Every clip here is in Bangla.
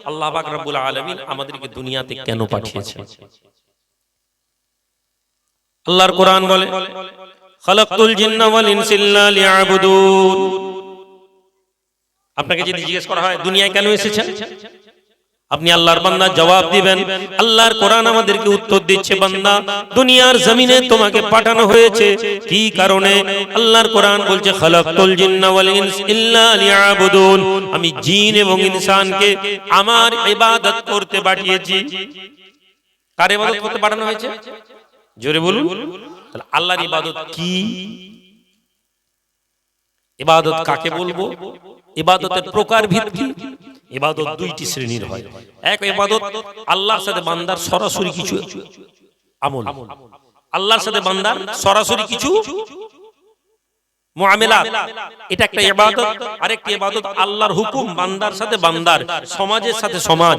আল্লাহ পাক রব্বুল আলামিন আমাদেরকে দুনিয়াতে কেন পাঠিয়েছেন। আল্লাহর কোরআন বলে খালাকতুল জিন্না ওয়াল ইনসা ইল্লা লিয়াবুদুন। আপনাকে যদি জিজ্ঞেস করা হয় দুনিয়ায় কেন এসেছেন, আপনি আল্লাহর বান্দা জবাব দিবেন, আল্লাহর কোরআন আমাদেরকে উত্তর দিচ্ছে, বান্দা দুনিয়ার জমিনে তোমাকে পাঠানো হয়েছে কি কারণে? আল্লাহর কোরআন বলছে খালাকতুল জিন্না ওয়াল ইনসা ইল্লা লিয়াবুদুন, আমি জিন এবং ইনসানকে আমার ইবাদত করতে পাঠিয়েছি। কার ইবাদত করতে পাঠানো হয়েছে? জোরে বলুন। তাহলে আল্লাহর ইবাদত কি? ইবাদত কাকে বলবো? ইবাদতের প্রকারভেদ কি? ইবাদত দুইটি শ্রেণীর হয়। এক ইবাদত আল্লাহর সাথে বান্দার সরাসরি কিছু আমল, আল্লাহর সাথে বান্দার সরাসরি কিছু মুআমালাত, এটা একটা ইবাদত। আরেকটা ইবাদত আল্লাহর হুকুম বান্দার সাথে বান্দার, সমাজের সাথে সমাজ।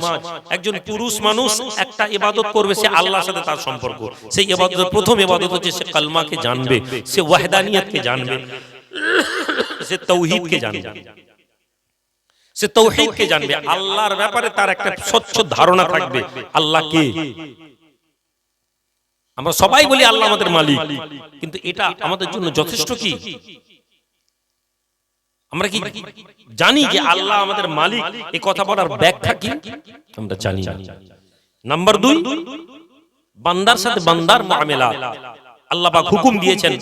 একজন পুরুষ মানুষ একটা ইবাদত করবে, সে আল্লাহর সাথে তার সম্পর্ক। সেই ইবাদতের প্রথম ইবাদত হচ্ছে সে কালমাকে জানবে, সে ওয়াহদানিয়তকে জানবে, সে তাওহীদকে জানবে, সে তাওহীদকে জানবে। আল্লাহর ব্যাপারে তার একটা স্বচ্ছ ধারণা থাকবে আল্লাহ কে। আমরা সবাই বলি আল্লাহ আমাদের মালিক, কিন্তু এটা আমাদের জন্য যথেষ্ট কি? আমরা কি জানি যে আল্লাহ আমাদের মালিক? এই কথা বলার ব্যাখ্যা কি আমরা জানি না। নাম্বার 2, বান্দার সাথে বান্দার মুআমালাত। আল্লাহ পাক হুকুম দিয়েছেন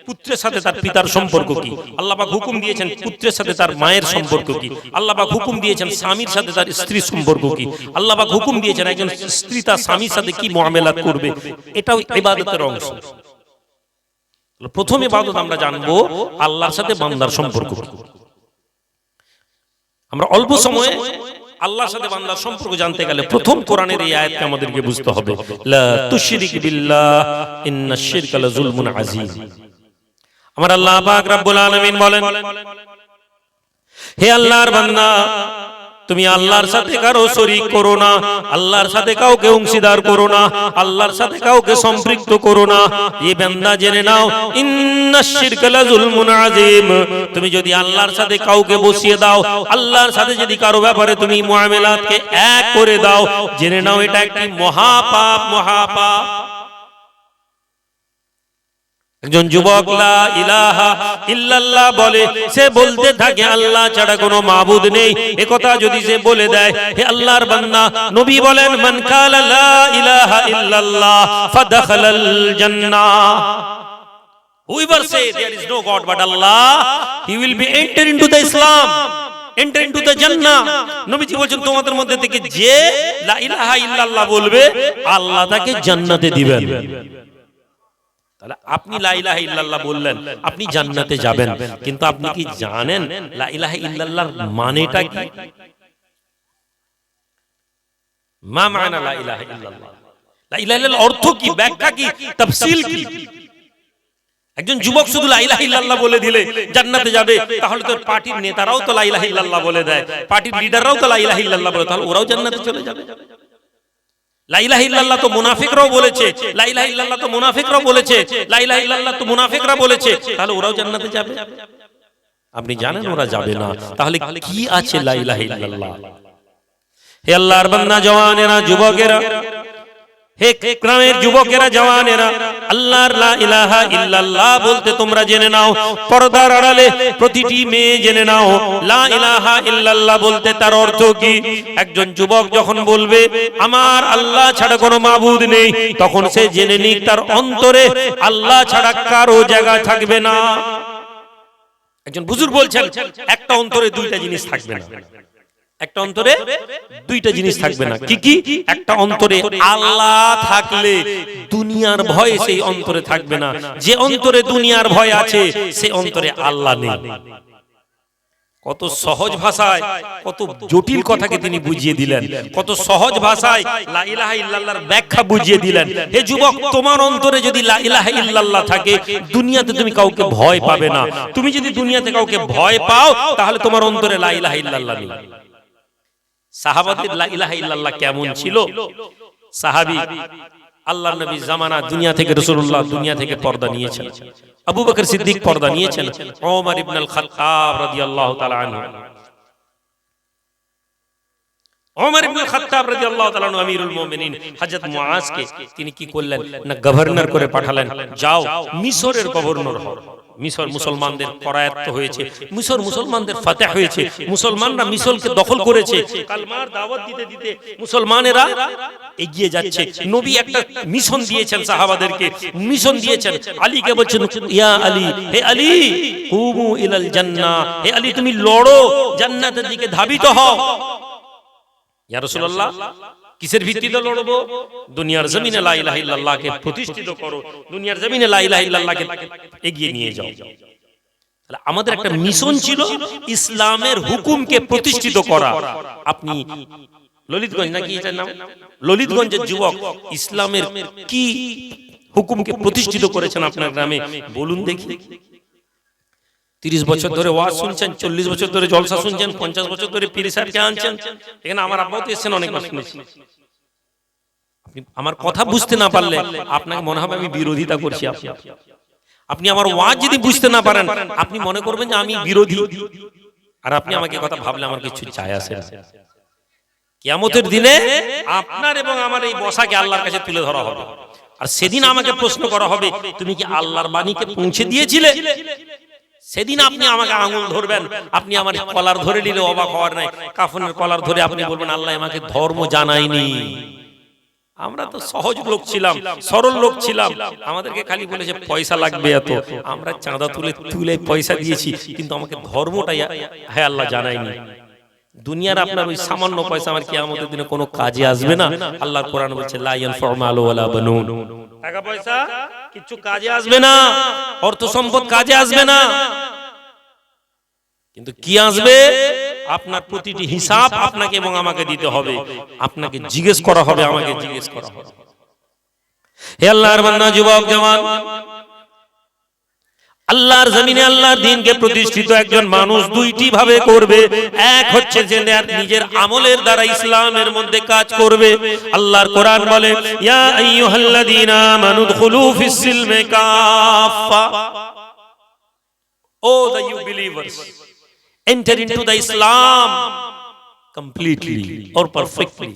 পুত্রের সাথে তার পিতার সম্পর্ক কি, আল্লাহ পাক হুকুম দিয়েছেন পুত্রের সাথে তার মায়ের সম্পর্ক কি, আল্লাহ পাক হুকুম দিয়েছেন স্বামীর সাথে তার স্ত্রীর সম্পর্ক কি, আল্লাহ পাক হুকুম দিয়েছেন একজন স্ত্রী তার স্বামীর সাথে কি মুআমালাত করবে। এটাও ইবাদতের অংশ। প্রথম ইবাদত আমরা জানবো আল্লাহর সাথে বান্দার সম্পর্ক কি। আমরা অল্প সময়ে আল্লাহর সাথে বান্দার সম্পর্ক জানতে গেলে প্রথম কোরআনের এই আয়াতকে আমাদেরকে বুঝতে হবে, লা তুশরিক বিল্লাহ ইন্নাশ শিরকা লাযুলমুন আযীম। আমার আল্লাহ পাক রব্বুল আলামিন বলেন, হে আল্লাহর বান্দা, তুমি আল্লাহর সাথে কারো শরীক করো না, আল্লাহর সাথে কাউকে অংশীদার করো না, আল্লাহর সাথে কাউকে সম্পৃক্ত করো না। এই বান্দা জেনে নাও, ইন্নাশ শিরকা লাযুলমুন আযীম। তুমি যদি আল্লাহর সাথে কাউকে বসিয়ে দাও, আল্লাহর সাথে যদি কারো ব্যাপারে তুমি মুআমালাতকে এক করে দাও, জেনে নাও এটা একটি মহাপাপ, মহাপাপ। একজন যুবক লা ইলাহা ইল্লাল্লাহ বলে, সে বলতে থাকে আল্লাহ ছাড়া কোনো মাবুদ নেই। একথা যদি সে বলে দেয়, হে আল্লাহর বান্দা, নবী বলেন মান কালা লা ইলাহা ইল্লাল্লাহ ফাদাখালাল জান্নাহ। Whoever says there is no God but Allah, he will be enter into the Islam, enter into the Jannah. নবীজি বলেন তোমাদের মধ্যে থেকে যে লা ইলাহা ইল্লাল্লাহ বলবে, আল্লাহ তাকে জান্নাতে দিবেন। তাহলে আপনি লা ইলাহা ইল্লাল্লাহ বললেন, আপনি জান্নাতে যাবেন, কিন্তু আপনি কি জানেন লা ইলাহা ইল্লাল্লাহর মানেটা কি? মা মানা লা ইলাহা ইল্লাল্লাহ, লা ইলাহা ইল্লাল্লাহর অর্থ কি, ব্যাখ্যা কি, তাফসীল কি? একজন যুবক শুধু লা ইলাহা ইল্লাল্লাহ বলে দিলে জান্নাতে যাবে, তাহলে তো পার্টির নেতারাও তো লা ইলাহা ইল্লাল্লাহ বলে দেয়, পার্টির লিডাররাও তো লা ইলাহা ইল্লাল্লাহ বলে, তাহলে ওরাও জান্নাতে চলে যাবে। লা ইলাহা ইল্লাল্লাহ তো মুনাফিকরাও বলেছে, লা ইলাহা ইল্লাল্লাহ তো মুনাফিকরাও বলেছে, লা ইলাহা ইল্লাল্লাহ তো মুনাফিকরা বলেছে, তাহলে ওরাও জান্নাতে যাবে? আপনি জানেন ওরা যাবে না, তাহলে কি আছে লা ইলাহা ইল্লাল্লাহ? হে আল্লাহর বান্দা, জওয়ানেরা, যুবকেরা, হে গ্রামের যুবকেরা, জওয়ানেরা, আল্লাহর লা ইলাহা ইল্লাল্লাহ বলতে তোমরা জেনে নাও, পর্দার আড়ালে প্রতিটি মেয়ে জেনে নাও লা ইলাহা ইল্লাল্লাহ বলতে তার অর্থ কি। একজন যুবক যখন বলবে আমার আল্লাহ ছাড়া কোনো মাবুদ নেই, তখন সে জেনে নিক তার অন্তরে আল্লাহ ছাড়া কারো জায়গা থাকবে না। একজন বুজুর্গ বলছেন একটা অন্তরে দুইটা জিনিস থাকবে না, একটা অন্তরে দুইটা জিনিস থাকবে না। কি কি? একটা অন্তরে আল্লাহ থাকলে দুনিয়ার ভয় সেই অন্তরে থাকবে না, যে অন্তরে দুনিয়ার ভয় আছে সে অন্তরে আল্লাহ নেই। কত সহজ ভাষায় কত জটিল কথাকে তিনি বুঝিয়ে দিলেন, কত সহজ ভাষায় লা ইলাহা ইল্লাল্লাহর ব্যাখ্যা বুঝিয়ে দিলেন। হে যুবক, তোমার অন্তরে যদি লা ইলাহা ইল্লাল্লাহ থাকে, দুনিয়াতে তুমি কাউকে ভয় পাবে না। তুমি যদি দুনিয়াতে কাউকে ভয় পাও, তাহলে তোমার অন্তরে লা ইলাহা ইল্লাল্লাহ নেই। সাহাবাদের লা ইলাহা ইল্লাল্লাহ কেমন ছিল? সাহাবী আল্লাহর নবী জামানা দুনিয়া থেকে, রাসূলুল্লাহ দুনিয়া থেকে পর্দা নিয়েছেন, আবু বকর সিদ্দিক পর্দা নিয়েছেন, ওমর ইবনে আল খাত্তাব রাদিয়াল্লাহু তাআলা আনহু। ওমর ইবনে খাত্তাব রাদিয়াল্লাহু তাআলা আনহু আমিরুল মুমিনিন হযরত মুআজকে তিনি কি করলেন না গভর্নর করে পাঠালেন, যাও মিশরের গভর্নর হও। মিশর মুসলমানদের করায়ত্ত হয়েছে, মিশর মুসলমানদের ফাতহ হয়েছে, মুসলমানরা মিশরকে দখল করেছে। কালমার দাওয়াত দিতে দিতে মুসলমানেরা এগিয়ে যাচ্ছে। নবী একটা মিশন দিয়েছেন সাহাবাদেরকে, মিশন দিয়েছেন। আলীকে বলছেন, ইয়া আলী, হে আলী, কুমু ইলাল জান্নাহ, হে আলী তুমি লড়ো, জান্নাতের দিকে ধাবিত হও। ইয়া রাসূলুল্লাহ, কিসের ভিত্তিতে লড়বো? দুনিয়ার জমিনে লা ইলাহা ইল্লাল্লাহকে প্রতিষ্ঠিত করো, দুনিয়ার জমিনে লা ইলাহা ইল্লাল্লাহকে এগিয়ে নিয়ে যাও। তাহলে আমাদের একটা মিশন ছিল ইসলামের হুকুমকে প্রতিষ্ঠিত করা। আপনি ললিতগঞ্জ নাকি এটার নাম, ললিতগঞ্জের যুবক ইসলামের কি হুকুমকে প্রতিষ্ঠিত করেছেন আপনার গ্রামে বলুন দেখি। 30 বছর ধরে ওয়াজ শুনছেন, 40 বছর ধরে জলসা শুনছেন, 50 বছর ধরে পীর সাহেবকে আনছেন। এখানে আমার আব্বাও তো এসেছেন, অনেকবার শুনেছি। আপনি আমার কথা বুঝতে না পারলে আপনাকে মনে হবে আমি বিরোধিতা করছি। আপনি আমার ওয়াজ যদি বুঝতে না পারেন, আপনি মনে করবেন যে আমি বিরোধী, আর আপনি আমাকে কথা ভাবলে আমার কিছু চায় আসে না। কিয়ামতের দিনে আপনার এবং আমার এই বসাকে আল্লাহর কাছে তুলে ধরা হবে, আর সেদিন আমাকে প্রশ্ন করা হবে, তুমি কি আল্লাহর বাণীকে পৌঁছে দিয়েছিলে? সেদিন আপনি আমাকে আঙুল ধরবেন, আপনি আমার কলার ধরে নিলে অবাক হওয়ার নাই। কাফনের কলার ধরে আপনি বলবেন আল্লাহ আমাকে ধর্ম জানায়নি। আমরা তো সহজ লোক ছিলাম, সরল লোক ছিলাম, আমাদেরকে খালি বলেছে পয়সা লাগবে এত, আমরা চাঁদা তুলে তুলে পয়সা দিয়েছি, কিন্তু আমাকে ধর্মটাই হ্যাঁ আল্লাহ জানায়নি। দুনিয়ার আপনার ওই সামান্য পয়সা আমার কিয়ামতের দিনে কোনো কাজে আসবে না। আল্লাহর কোরআন বলছে লা ইয়ানফাউ মালু ওয়ালা বানুন, টাকা পয়সা কিছু কাজে আসবে না, অর্থ সম্পদ কাজে আসবে না, কিন্তু কি আসবে? আপনার প্রতিটি হিসাব আপনাকে এবং আমাকে দিতে হবে, আপনাকে জিজ্ঞেস করা হবে, আমাকে জিজ্ঞেস করা হবে। হে আল্লাহর বান্দা যুবক জওয়ান, আল্লাহর জমিনে আল্লাহর দ্বীনকে প্রতিষ্ঠিত একজন মানুষ দুইটি ভাবে করবে। এক হচ্ছে যে নিজের আমলের দ্বারা ইসলামের মধ্যে কাজ করবে। আল্লাহর কোরআন বলে ইয়া আইয়ুহাল্লাযীনা আমানু দুখুলু ফিস সিলমি কাফা, ও the you believers, enter into the Islam completely or perfectly.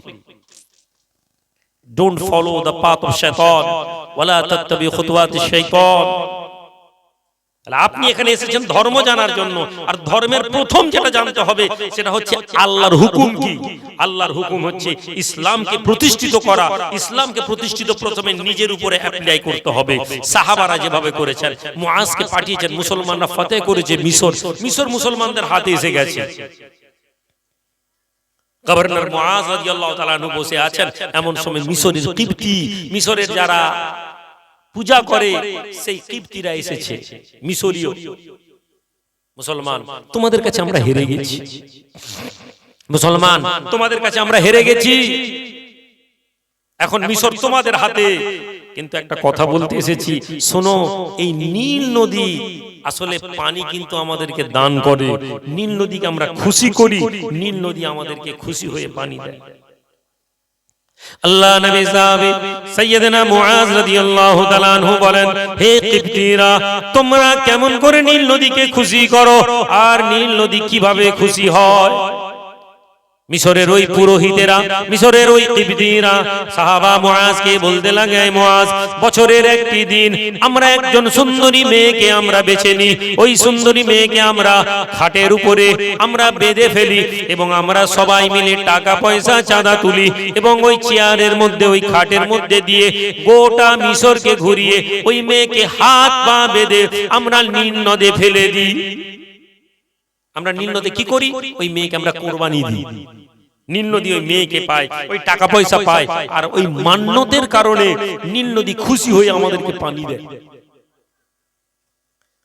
Don't follow the path of shaitan, wala tattabi khutuwati shaitan. আপনি এখানে এসেছেন ধর্ম জানার জন্য, আর ধর্মের প্রথম যেটা জানতে হবে সেটা হচ্ছে আল্লাহর হুকুম কি। আল্লাহর হুকুম হচ্ছে ইসলামকে প্রতিষ্ঠিত করা। ইসলামকে প্রতিষ্ঠিত প্রথমে নিজের উপরে অ্যাপ্লাই করতে হবে। সাহাবারা যেভাবে করেছেন, মুআজকে পাঠিয়েছেন, মুসলমানরা ফতেহ করেছে মিশর, মিশর মুসলমানদের হাতে এসে গেছে। গভর্নর মুআজ রাদিয়াল্লাহু তাআলা আনহু বসে আছেন, এমন সময় মিশরের কিবতি, মিশরের যারা পূজা করে সেই কিবতিরা এসেছে। মিশরীয় মুসলমান, তোমাদের কাছে আমরা হেরে গেছি, মুসলমান তোমাদের কাছে আমরা হেরে গেছি, এখন মিশর তোমাদের হাতে। কিন্তু একটা কথা বলতে এসেছি, শোনো, এই নীল নদী আসলে পানি কিন্তু আমাদেরকে দান করে, নীল নদীকে আমরা খুশি করি, নীল নদী আমাদেরকে খুশি হয়ে পানি দেয়। আল্লাহ নবী সাহাবী সাইয়্যিদনা মুআজ রাদিয়াল্লাহু তাআলা আনহু বলেন, হে কিবতীরা, তোমরা কেমন করে নীল নদীকে খুশি করো, আর নীল নদী কিভাবে খুশি হয়? মিশরের ওই পুরোহিতেরা, মিশরের ওই কিবতীরা সাহাবা মুআজকে বলতে লাগে, মুআজ, বছরের একটি দিন আমরা একজন সুন্দরী মেয়েকে আমরা বেছে নিই, ওই সুন্দরী মেয়েকে আমরা খাটের উপরে আমরা বেঁধে ফেলি, এবং আমরা সবাই মিলে টাকা পয়সা চাঁদা তুলি, এবং ওই চেয়ারের মধ্যে, ওই খাটের মধ্যে দিয়ে গোটা মিশরকে ঘুরিয়ে ওই মেয়েকে হাত পা বেঁধে আমরা নীল নদে ফেলে দিই। আমরা নীল নদে কি করি? ওই মেয়েকে আমরা কোরবানি দিই। নীল নদী ওই মেয়েকে পায়, ওই টাকা পয়সা পায়, আর ওই মান্যতের কারণে নীল নদী খুশি হয়ে আমাদেরকে পানি দেয়।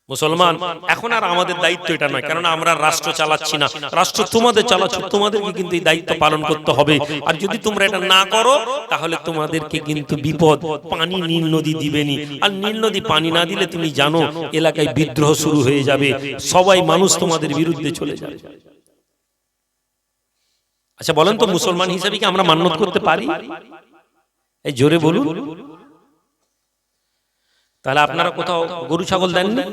মুসলমান, এখন আর আমাদের দায়িত্ব এটা নয়, কারণ আমরা রাষ্ট্র চালাচ্ছি না, রাষ্ট্র তোমাদের চালাচ্ছ, তোমাদেরকে কিন্তু এই দায়িত্ব পালন করতে হবে। আর যদি তোমরা এটা না করো তাহলে তোমাদেরকে কিন্তু বিপদ, পানি নীল নদী দিবেনি, আর নীল নদী পানি না দিলে তুমি জানো এলাকায় বিদ্রোহ শুরু হয়ে যাবে, সবাই মানুষ তোমাদের বিরুদ্ধে চলে যাবে। আচ্ছা বলেন তো, মুসলমান হিসেবে কি আমরা মান্যত করতে পারি? এই জোরে বলুন। তাহলে আপনারা কোথাও গরু ছাগল দেন না?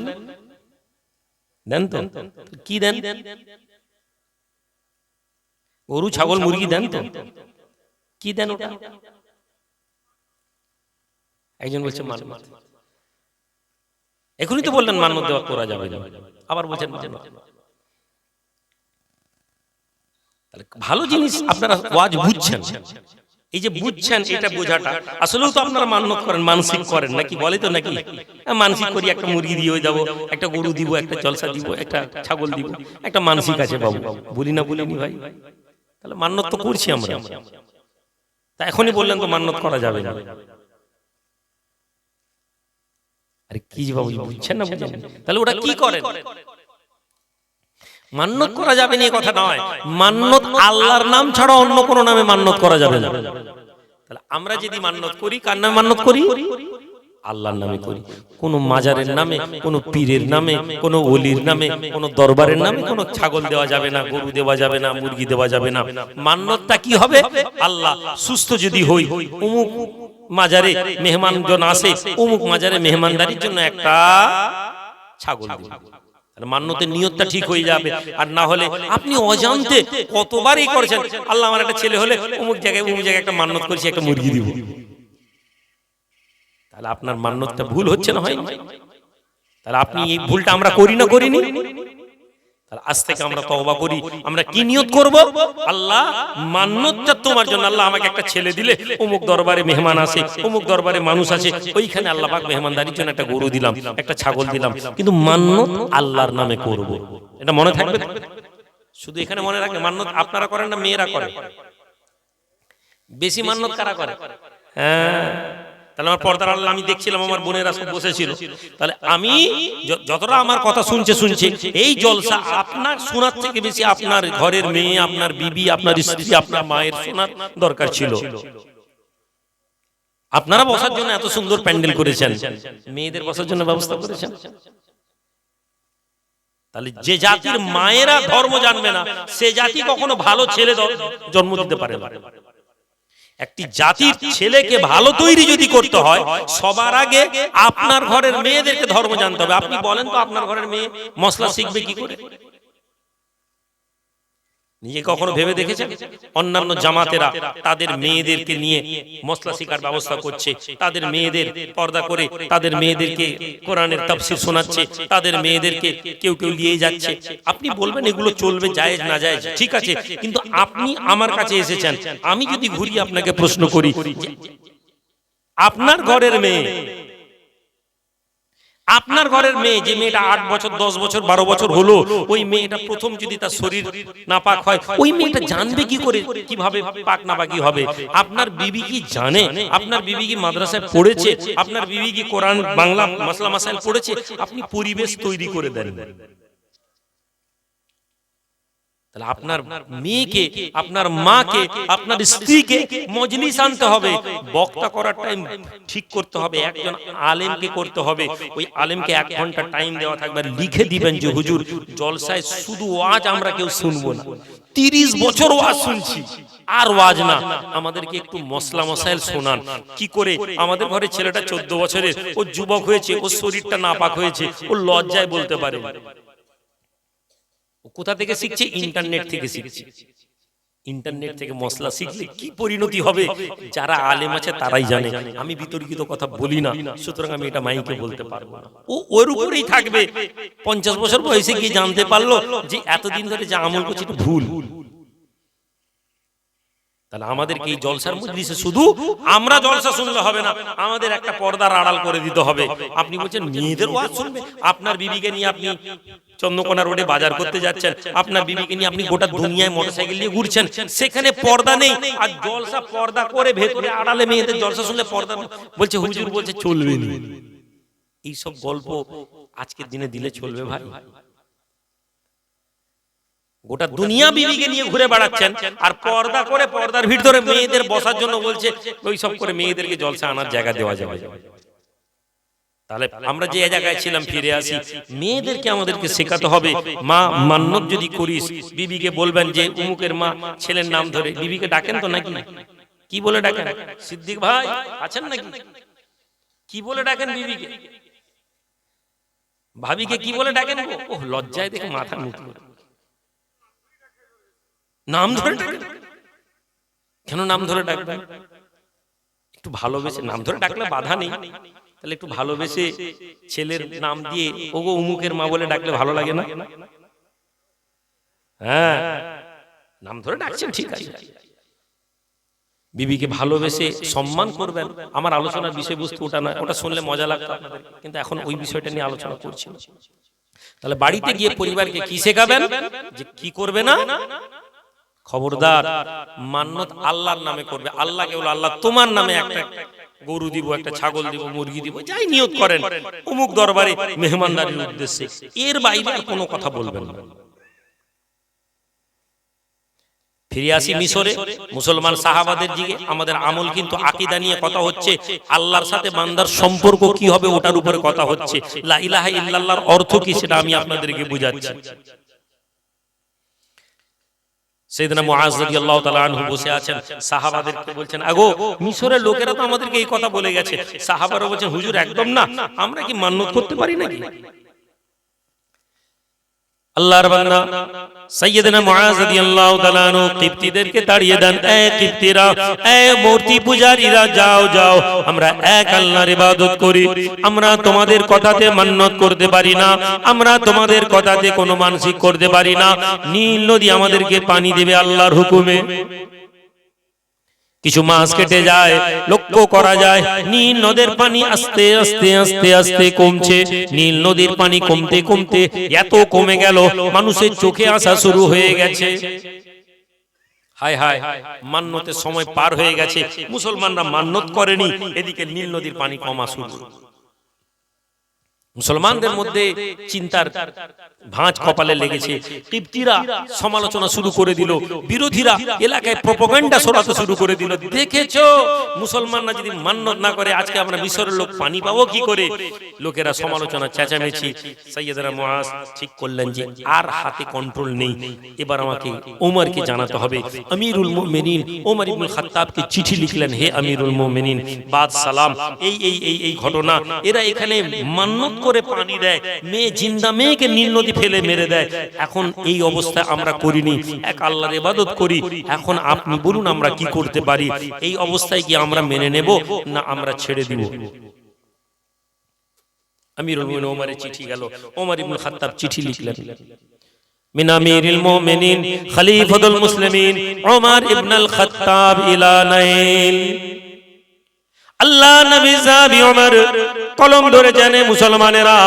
দেন তো? কি দেন? গরু ছাগল মুরগি দেন তো? কি দেন ওটা? একজন বলছে মান্নত। এখনই তো বললেন মান্নত দেওয়া করা যাবে না, আবার বলছেন মান্নত। ভালো জিনিস আপনারা ওয়াজ বুঝছেন, এই যে বুঝছেন এটা বোঝাটা, আসলেও তো আপনারা মান্নত করেন, মানসিক করেন নাকি? বলে তো নাকি মানসিক করি একটা মুরগি দিয়ে যাবো, একটা গরু দিব, একটা জলসা দিব, একটা ছাগল দিব, একটা মানসিক আছে বাবু, বলি না বলিনি ভাই? তাহলে মান্নত তো করছি আমরা, তা এখনই বললেন তো মান্নত করা যাবে না। আরে কি বাবু বুঝছেন না? বুঝছেন? তাহলে ওটা কি করেন? মান্নত করা যাবে না এই কথা নয়, মান্নত আল্লাহর নাম ছাড়া অন্য কোন নামে মান্নত করা যাবে না। তাহলে আমরা যদি মান্নত করি, কার নামে মান্নত করি? আল্লাহর নামে করি। কোন মাজারের নামে, কোন পীরের নামে, কোন ওলির নামে, কোন দরবারের নামে কোন ছাগল দেওয়া যাবে না, গরু দেওয়া যাবে না, মুরগি দেওয়া যাবে না। মান্নতটা কি হবে? আল্লাহ সুস্থ যদি হই, অমুক মাজারে মেহমানজন আসে, অমুক মাজারে মেহমানদারির জন্য একটা ছাগল দিব। মান্নতের নিয়তটা ঠিক হয়ে যাবে। আর না হলে আপনি অজান্তে কতবারই করেছেন, আল্লাহ আমার একটা ছেলে হলে অমুক জায়গায় একটা মান্নত করেছি, একটা মুরগি দিব। তাহলে আপনার মান্নতটা ভুল হচ্ছে না? হয় তাহলে আপনি এই ভুলটা আমরা করি না, করিনি? তাহলে আজ থেকে আমরা তওবা করি। আমরা কি নিয়ত করব? আল্লাহ মান্নতটা তোমার জন্য, আল্লাহ আমাকে একটা ছেলে দিলে, অমুক দরবারে মেহমান আসে, অমুক দরবারে মানুষ আসে, ওইখানে আল্লাহ পাক মেহমানদারির জন্য একটা গরু দিলাম, একটা ছাগল দিলাম, কিন্তু মান্নত আল্লাহর নামে করব। এটা মনে থাকবে। শুধু এখানে মনে রাখবে, মান্নত আপনারা করেন না মেয়েরা করে? বেশি মান্নত কারা করে? হ্যাঁ, তাহলে আমার পর্দার আল্লাহ আমি দেখছিলাম, আমার বোনেরা সব বসেছিল। তাহলে আমি যতটা আমার কথা শুনছে, এই জলসা আপনার শোনার থেকে বেশি আপনার ঘরের মেয়ে, আপনার বিবি, আপনার স্ত্রী, আপনার মায়ের শোনার দরকার ছিল। আপনারা বসার জন্য এত সুন্দর প্যান্ডেল করেছেন, মেয়েদের বসার জন্য ব্যবস্থা করেছেন। তাহলে যে জাতির মায়েরা ধর্ম জানবে না, সে জাতি কখনো ভালো ছেলে জন্ম দিতে পারে না। একটি জাতির ছেলেকে ভালো তৈরি যদি করতে হয়, সবার আগে আপনার ঘরের মেয়েদেরকে ধর্ম জানতে হবে। আপনি বলেন তো, আপনার ঘরের মেয়ে মশলা শিখবে কি করে? নিজে কখনো ভেবে দেখেছেন? অন্যান্য জামাতেরা তাদের মেয়েদেরকে নিয়ে মশলা শিখার ব্যবস্থা করছে, তাদের মেয়েদের পর্দা করে, তাদের মেয়েদেরকে কোরআনের তাফসীর শোনাচ্ছে, তাদের মেয়েদেরকে কেউ কেউ নিয়ে যাচ্ছে। আপনি বলবেন এগুলো চলবে, জায়েজ না জায়েজ, ঠিক আছে, কিন্তু আপনি আমার কাছে এসেছেন, আমি যদি ঘুরিয়ে আপনাকে প্রশ্ন করি, আপনার ঘরের মেয়ে, আপনার ঘরের মেয়ে, যে মেয়েটা 8 বছর, 10 বছর, 12 বছর হলো, ওই মেয়েটা প্রথম যদি তার শরীর নাপাক হয়, ওই মেয়েটা জানবে কি করে কিভাবে পাক নাপাকি হবে? আপনার বিবি কি জানে? আপনার বিবি কি মাদ্রাসায় পড়েছে? আপনার বিবি কি কোরআন বাংলা মাসলা মাসাইল পড়েছে? আপনি পরিবেশ তৈরি করে দেন। তাহলে আপনার মেয়েকে, আপনার মাকে, আপনার স্ত্রীকে মজলিস আনতে হবে, বক্তা করার টাইম ঠিক করতে হবে, একজন আলেমকে করতে হবে। ওই আলেমকে 1 ঘন্টা টাইম দেওয়া থাকবে, লিখে দিবেন যে হুজুর জলসায় শুধু ওয়াজ আমরা কেউ শুনবো না, 30 বছর ওয়াজ শুনছি, আর ওয়াজ না, আমাদেরকে একটু মশলা মশাইল শোনান। কি করে? আমাদের ঘরে ছেলেটা 14 বছরের, ও যুবক হয়েছে, ওর শরীরটা নাপাক হয়েছে, ও লজ্জায় বলতে পারে। কোথা থেকে শিখছে? ইন্টারনেট থেকে শিখছে। ইন্টারনেট থেকে মশলা শিখলে কি পরিণতি হবে, যারা আলেম আছে তারাই জানে। আমি বিতর্কিত কথা বলি না, সুতরাং আমি এটা মাইকে বলতে পারবো না। ও ওর উপরেই থাকবে। 50 বছর বয়সে গিয়ে জানতে পারলো যে এতদিন ধরে যা আমল করছে এটা ভুল। তাহলে আমাদেরকে এই জলসার মজলিসে শুধু আমরা জলসা শুনলে হবে না, আমাদের একটা পর্দার আড়াল করে দিতে হবে। আপনি বলছেন মেয়েদের ওয়াজ শুনবে? আপনার বিবিকে নিয়ে আপনি চন্দ্রকোনা রোডে বাজার করতে যাচ্ছেন, আপনার বিবিকে নিয়ে আপনি গোটা দুনিয়ায় মোটরসাইকেল নিয়ে ঘুরছেন, সেখানে পর্দা নেই, আর জলসা পর্দা করে ভেতরে আড়ালে মেয়েদের জলসা শুনলে পর্দা বলছে, হুজুর বলছে চলবে না। এইসব গল্প আজকের দিনে দিলে চলবে ভাই? গোটা দুনিয়া বিবিকে নিয়ে ঘুরে বেড়াচ্ছেন, আর পর্দা করে পর্দার ভিতরে মেয়েদের বসার জন্য বলছে ওই সব করে মেয়েদেরকে জলসা আনার জায়গা দেওয়া যাবে। তাহলে আমরা যে জায়গায় ছিলাম ফিরে আসি, মেয়েদেরকে আমাদেরকে শেখাতে হবে। মা মান্নত যদি করিস, বিবিকে বলবেন যে উমুকের মা, ছেলের নাম ধরে। বিবিকে ডাকেন তো নাকি? কি বলে ডাকেন? সিদ্দিক ভাই আছেন নাকি? কি বলে ডাকেন বিবিকে? ভাবিকে কি বলে ডাকেন? ও লজ্জায় দেখে মাথা মুখ করে। নাম ধরে ডাকেন। কেন নাম ধরে ডাকবেন? একটু ভালোবেসে, নাম ধরে ডাকলে বাধা নেই, তাহলে একটু ভালোবেসে ছেলের নাম দিয়ে ওগো উমুকের মা বলে ডাকলে ভালো লাগে না? হ্যাঁ, নাম ধরে ডাকছেন ঠিক আছে, বিবিকে ভালোবেসে সম্মান করবেন। আমার আলোচনার বিষয়বস্তু ওটা না, ওটা শুনলে মজা লাগতো আপনাদের, কিন্তু এখন ওই বিষয়টা নিয়ে আলোচনা করছি। তাহলে বাড়িতে গিয়ে পরিবারকে কি শেখাবেন? যে কি করবে না, খবরদার মান্নত আল্লাহর নামে করবে। আল্লাহকে বলে আল্লাহ তোমার নামে একটা গরু দিব, একটা ছাগল দিব, মুরগি দিব, যাই নিয়ত করেন অমুক দরবারে মেহমানদারির উদ্দেশ্যে, এর বাইরে আর কোনো কথা বলবেন না। ফিরে আসি মিশরে, মুসলমান সাহাবাদের দিকে। আমাদের আমল কিন্তু আকীদা নিয়ে কথা হচ্ছে, আল্লাহর সাথে বান্দার সম্পর্ক কি হবে ওটার উপরে কথা হচ্ছে। লা ইলাহা ইল্লাল্লাহর অর্থ কি সেটা আমি আপনাদেরকে বুঝাচ্ছি। সাইয়েদনা মুআজ রাদিয়াল্লাহু তাআলা আনহু বসে আছেন, সাহাবাদেরকে বলছেন আগো মিশরের লোকেরা তো আমাদেরকে এই কথা বলে গেছে। সাহাবারা বলছেন হুজুর একদম না, আমরা কি মান্নত করতে পারি নাকি? আল্লাহর বান্দা সাইয়েদনা মুআজ রাদিয়াল্লাহু তাআলা আনহু কিবতীদেরকে তাড়িয়ে দেন, এ কিবতীরা, এ মূর্তি পূজারীরা, যাও যাও, আমরা এক আল্লাহর ইবাদত করি, আমরা তোমাদের কথাতে মান্নত করতে পারি না, আমরা তোমাদের কথাতে কোনো মানসিক করতে পারি না। নীল নদী আমাদেরকে পানি দেবে আল্লাহর হুকুমে। কিছু মাস কেটে যায়, লক্ষ্য করা যায় নীল নদের পানি আস্তে আস্তে আস্তে আস্তে কমছে। নীল নদীর পানি কমতে কমতে এত কমে গেল মানুষের চোখে আসা শুরু হয়ে গেছে। হায় হায়, মান্নতের সময় পার হয়ে গেছে, মুসলমানরা মান্নত করেনি, এদিকে নীল নদীর পানি কমা শুরু। মুসলমানদের মধ্যে চিন্তার ভাঁজ কপালে লেগেছে। কিবতীরা সমালোচনা শুরু করে দিল, বিরোধীরা এলাকায় প্রোপাগান্ডা ছড়াতে শুরু করে দিল। দেখেছো মুসলমানরা যদি মান্নত না করে আজকে আমরা মিশরের লোক পানি পাবো কি করে? লোকেরা সমালোচনা, চেঁচামেচি। সাইয়েদনা মুআজ ঠিক করলেন যে আর হাতে কন্ট্রোল নেই, এবার আমাকে ওমরকে জানাতে হবে। আমিরুল মুমিনিন ওমর ইবনে খাত্তাবকে চিঠি লিখলেন, হে আমিরুল মুমিনিন, বাদ সালাম, এই এই এই এই ঘটনা, এরা এখানে মান্নত করে পানি দেয়, মেয়ে জিন্দা মেয়েকে নীল নদী ফেলে মেরে দেয়। এখন এই অবস্থায় আমরা করিনি, এক আল্লাহর ইবাদত করি। এখন আপনি বলুন আমরা কি করতে পারি? এই অবস্থায় কি আমরা মেনে নেব না আমরা ছেড়ে দিব? আমিরুল মুমিনিন ওমরের চিঠি গেল, ওমর ইবনে খাত্তাব চিঠি লিখলেন, মিন আমিরিল মুমিনিন খলিফাতুল মুসলিমিন ওমর ইবনুল খাত্তাব ইলা নাইল। আল্লাহ নবী সাহাবী ওমর কলম ধরে জানে মুসলমানেরা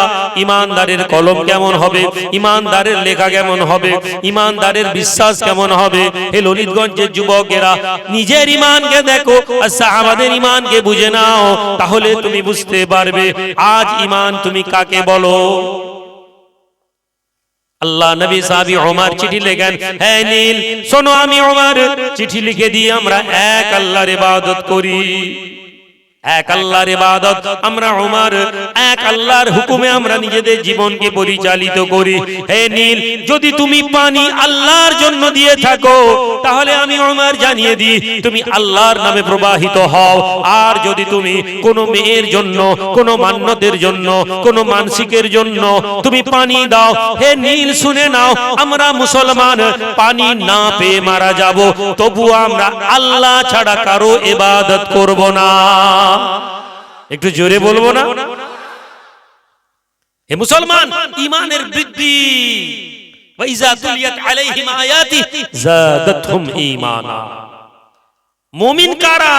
ইমানদারের কলম কেমন হবে, ইমানদারের লেখা কেমন হবে, ইমানদারের বিশ্বাস কেমন হবে। হে ললিতগঞ্জের যুবকেরা, নিজের ইমানকে দেখো আর সাহাবাদের ইমানকে বুঝে নাও, তাহলে তুমি বুঝতে পারবে আজ ইমান তুমি কাকে বলো। আল্লাহ নবী সাহাবী ওমর চিঠি লেখেন, হে নীল শোনো, আমি ওমর চিঠি লিখে দিই, আমরা এক আল্লাহর ইবাদত করি, এক আল্লাহর ইবাদত আমরা ওমর, এক আল্লাহর হুকুমে আমরা নিজেদের জীবনকে পরিচালিত করি। হে নীল, যদি তুমি পানি আল্লাহর জন্য দিয়ে থাকো তাহলে আমি ওমর জানিয়ে দিই তুমি আল্লাহর নামে প্রবাহিত হও। আর যদি তুমি কোনো মেয়ের জন্য, কোনো মান্নতের জন্য, কোনো মানসিকের জন্য তুমি পানি দাও, হে নীল শুনে নাও, আমরা মুসলমান পানি না পেয়ে মারা যাব, তবুও আমরা আল্লাহ ছাড়া কারো ইবাদত করব না। একটু জোরে বলবো না? হে মুসলমান, ইমানের বৃদ্ধি, ওয়াইজা তুলিয়াত আলাইহিম আয়াতি যাদাতহুম ঈমানা। মুমিন কারা?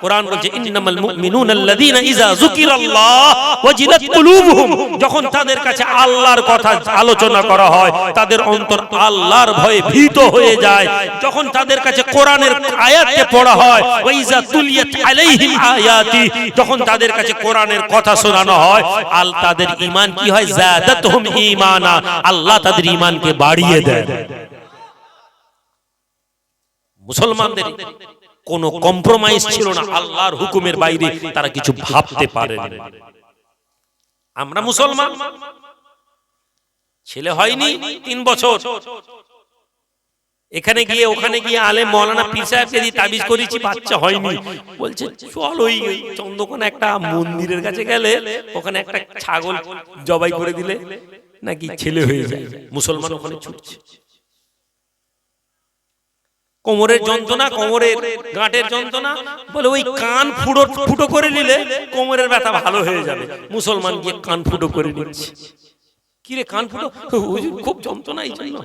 কোরআন বলছে ইন্নামাল মুমিনুনা আল্লাযীনা ইযা যুকিরাল্লাহ ওয়াজিলাত কুলুবুহুম, যখন তাদের কাছে আল্লাহর কথা আলোচনা করা হয় তাদের অন্তর আল্লাহর ভয়ে ভীত হয়ে যায়। যখন তাদের কাছে কোরআনের আয়াতকে পড়া হয়, ওয়াইজা তুলিয়াত আলাইহিম আয়াতি, যখন তাদের কাছে কোরআনের কথা শোনানো হয়, তাদের ঈমান কি হয়? যাদাতহুম ঈমানা, আল্লাহ তাদের ঈমানকে বাড়িয়ে দেয়। মুসলমানদের কোনো কম্প্রোমাইজ ছিল না, আল্লাহর হুকুমের বাইরে তারা কিছু ভাবতে পারে না। আমরা মুসলমান, ছেলে হয়নি 3 বছর, এখানে গিয়ে ওখানে গিয়ে আলেম মাওলানা পীর সাহেবকে দিয়ে তাবিজ করেছি, বাচ্চা হয়নি। বলছে চল ওই চন্দ্রকোনা একটা মন্দিরের কাছে গেলে ওখানে একটা ছাগল জবাই করে দিলে নাকি ছেলে হয়ে যায়। মুসলমান ওখানে ছুটছে। কোমরের যন্ত্রণা, কোমরের গাঁটের যন্ত্রণা, বলে ওই কান ফুটো করে নিলে কোমরের ব্যথা ভালো হয়ে যাবে। মুসলমান গিয়ে কান ফুটো করে নিচ্ছে। কি রে কান ফুটো? খুব যন্ত্রণা। এই জন্য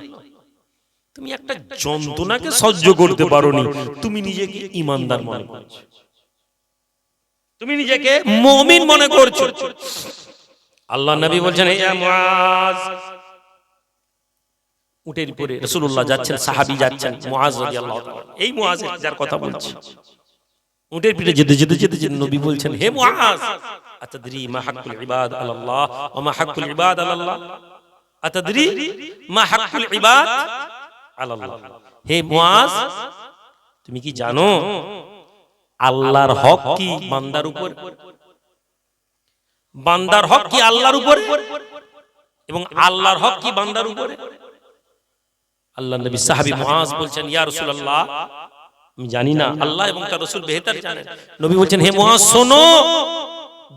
তুমি একটা যন্ত্রণাকে সহ্য করতে পারোনি, তুমি নিজেকে ঈমানদার মনে করছো, তুমি নিজেকে মুমিন মনে করছো। আল্লাহ নবী বলছেন, হে মুআজ, উটের উপরে রাসূলুল্লাহ যাচ্ছেন, সাহাবী যাচ্ছেন, মুআজ রাদিয়াল্লাহু তাআলা, এই মুআজ যার কথা বলছি, উটের পিঠে যেতে যেতে যেতে যেতে নবী বলছেন, হে মুআজ, আতাদরি মা হাক্কুল ইবাদ আলাল্লাহ ওয়া মা হাক্কুল ইবাদ আলাল্লাহ? আতাদরি মা হাক্কুল ইবাদ আলাল্লাহ? হে মুআজ, তুমি কি জানো আল্লাহর হক কি বান্দার উপর? বান্দার হক কি আল্লাহর উপরে, এবং আল্লাহর হক কি বান্দার উপরে? আল্লাহ নবী সাহাবী মুআজ বলছেন, ইয়া রাসূলুল্লাহ, আমি জানি না, আল্লাহ এবং তার রাসূল বেহতর জানেন। নবী বলছেন, হে মুআজ শোনো,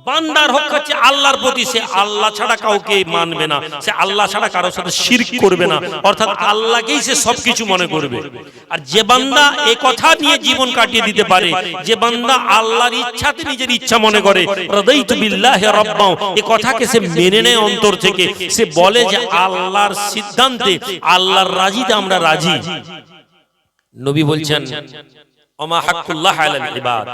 বান্দার হক হচ্ছে আল্লাহর প্রতি, সে আল্লাহ ছাড়া কাউকে মানবে না, সে আল্লাহ ছাড়া কারোর সাথে শিরক করবে না, অর্থাৎ আল্লাহকেই সে সবকিছু মনে করবে। আর যে বান্দা এই কথা নিয়ে জীবন কাটিয়ে দিতে পারে, যে বান্দা আল্লাহর ইচ্ছাতে নিজের ইচ্ছা মনে করে, রাদাইতু বিল্লাহি রাব্বাও, এই কথাকে সে মেনে নেয় অন্তর থেকে, সে বলে যে আল্লাহর সিদ্ধান্তে, আল্লাহর রাজিতে আমরা রাজি। নবী বলছেন, ওমা হাক্কুল্লাহ আলাল ইবাদ,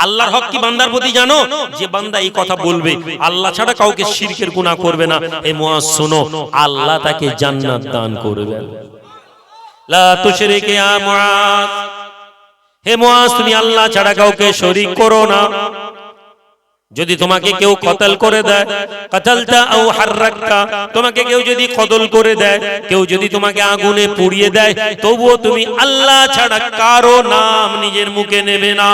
আল্লাহর হক কি বান্দার প্রতি জানো? যে বান্দা এই কথা বলবে, আল্লাহ ছাড়া কাউকে শিরকের গুনাহ করবে না, এই মুআজ শোনো, আল্লাহ তাকে জান্নাত দান করবেন। লা তুশরিক ইয়া মুআজ, হে মুআজ, তুমি আল্লাহ ছাড়া কাউকে শরীক করো না। যদি তোমাকে কেউ কতল করে দেয়, কাতালতা আও হাররাকতা, তোমাকে কেউ যদি কতল করে দেয়, কেউ যদি তোমাকে আগুনে পুড়িয়ে দেয়, তবুও তুমি আল্লাহ ছাড়া কারো নাম নিজের মুখে নেবে না।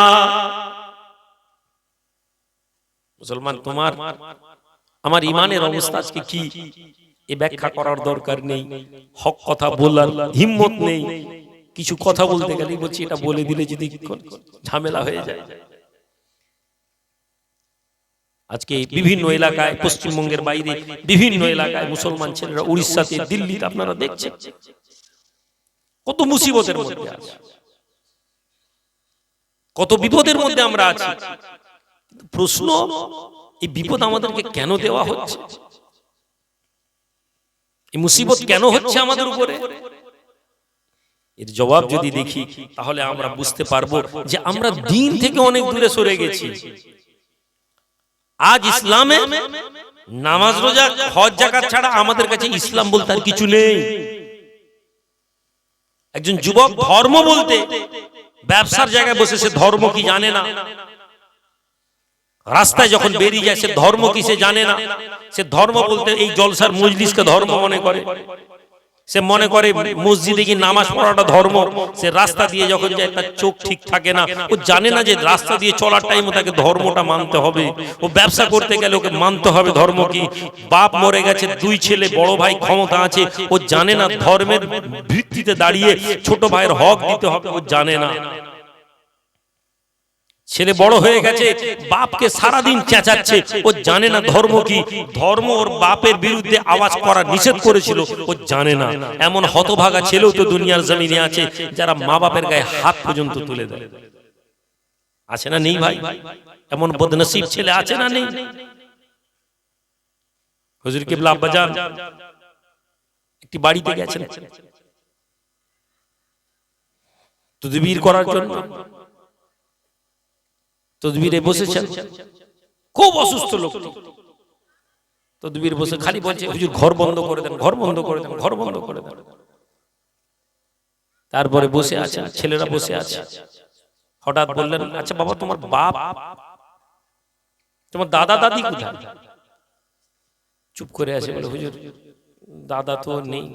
মুসলমান, তোমার আমার ঈমানের অবস্থা আজকে কি, এ ব্যাখ্যা করার দরকার নেই, হক কথা বলার হিম্মত নেই। কিছু কথা বলতে গেলেই বলছি এটা বলে দিলে যদি ঝামেলা হয়ে যায়। আজকে বিভিন্ন এলাকায়, পশ্চিমবঙ্গের বাইরে বিভিন্ন এলাকায় মুসলমান ছেলেরা, উড়িষ্যাতে, দিল্লিতে আপনারা দেখছেন কত মুসিবতের মধ্যে আছে, কত বিপদের মধ্যে আমরা আছি। প্রশ্ন, এই বিপদ আমাদেরকে কেন দেওয়া হচ্ছে? এই মুসিবত কেন হচ্ছে আমাদের উপরে? এর জবাব যদি দেখি তাহলে আমরা বুঝতে পারবো যে আমরা দিন থেকে অনেক দূরে সরে গেছি। আজ ইসলামে নামাজ, রোজা, হজ, যাকাত ছাড়া আমাদের কাছে ইসলাম বলতে আর কিছু নেই। একজন যুবক ধর্ম বলতে ব্যবসার জায়গায় বসে সে ধর্ম কি জানে না, রাস্তায় যখন বেরিয়ে যায় সে ধর্ম কি সে জানে না। সে ধর্ম বলতে এই জলসার মজলিসকে ধর্ম মনে করে, সে মনে করে মসজিদে গিয়ে নামাজ পড়াটা ধর্ম। সে রাস্তা দিয়ে যখন যায় তার চোখ ঠিক থাকে না, ও জানে না যে রাস্তা দিয়ে চলার টাইমে তাকে ধর্মটা মানতে হবে। ও ব্যবসা করতে গেলে ওকে মানতে হবে ধর্ম কি। বাপ মরে গেছে, দুই ছেলে, বড় ভাই ক্ষমতা আছে, ও জানে না ধর্মের ভিত্তিতে দাঁড়িয়ে ছোট ভাইয়ের হক দিতে হবে, ও জানে না। ছেলে বড় হয়ে গেছে, বাপকে সারাদিন চেঁচাচ্ছে, ও জানে না ধর্ম কি। ধর্ম ওর বাপের বিরুদ্ধে আওয়াজ করা নিষেধ করেছিল, ও জানে না। এমন হতভাগা ছেলেও তো দুনিয়ার জমিনে আছে যারা মা বাপের গায়ে হাত পর্যন্ত তুলে দেয়। আছে না নেই ভাই? এমন বদনসিব ছেলে আছে না নেই? হুজুর কিবলা আব্বাজান একটি বাড়িতে গেছেন তদবির করার জন্য। তদবিরে বসেছেন, খুব অসুস্থ লোক। তদবির বসে খালি বলছে, হুজুর ঘর বন্ধ করে দেন, ঘর বন্ধ করে দেন, ঘর বন্ধ করে দেন। তারপরে বসে আছে, ছেলেরা বসে আছে। হঠাৎ বললেন, আচ্ছা বাবা, তোমার বাপ, তোমার দাদা দাদি কোথায়? চুপ করে আছে, বলে হুজুর দাদা তো নেই,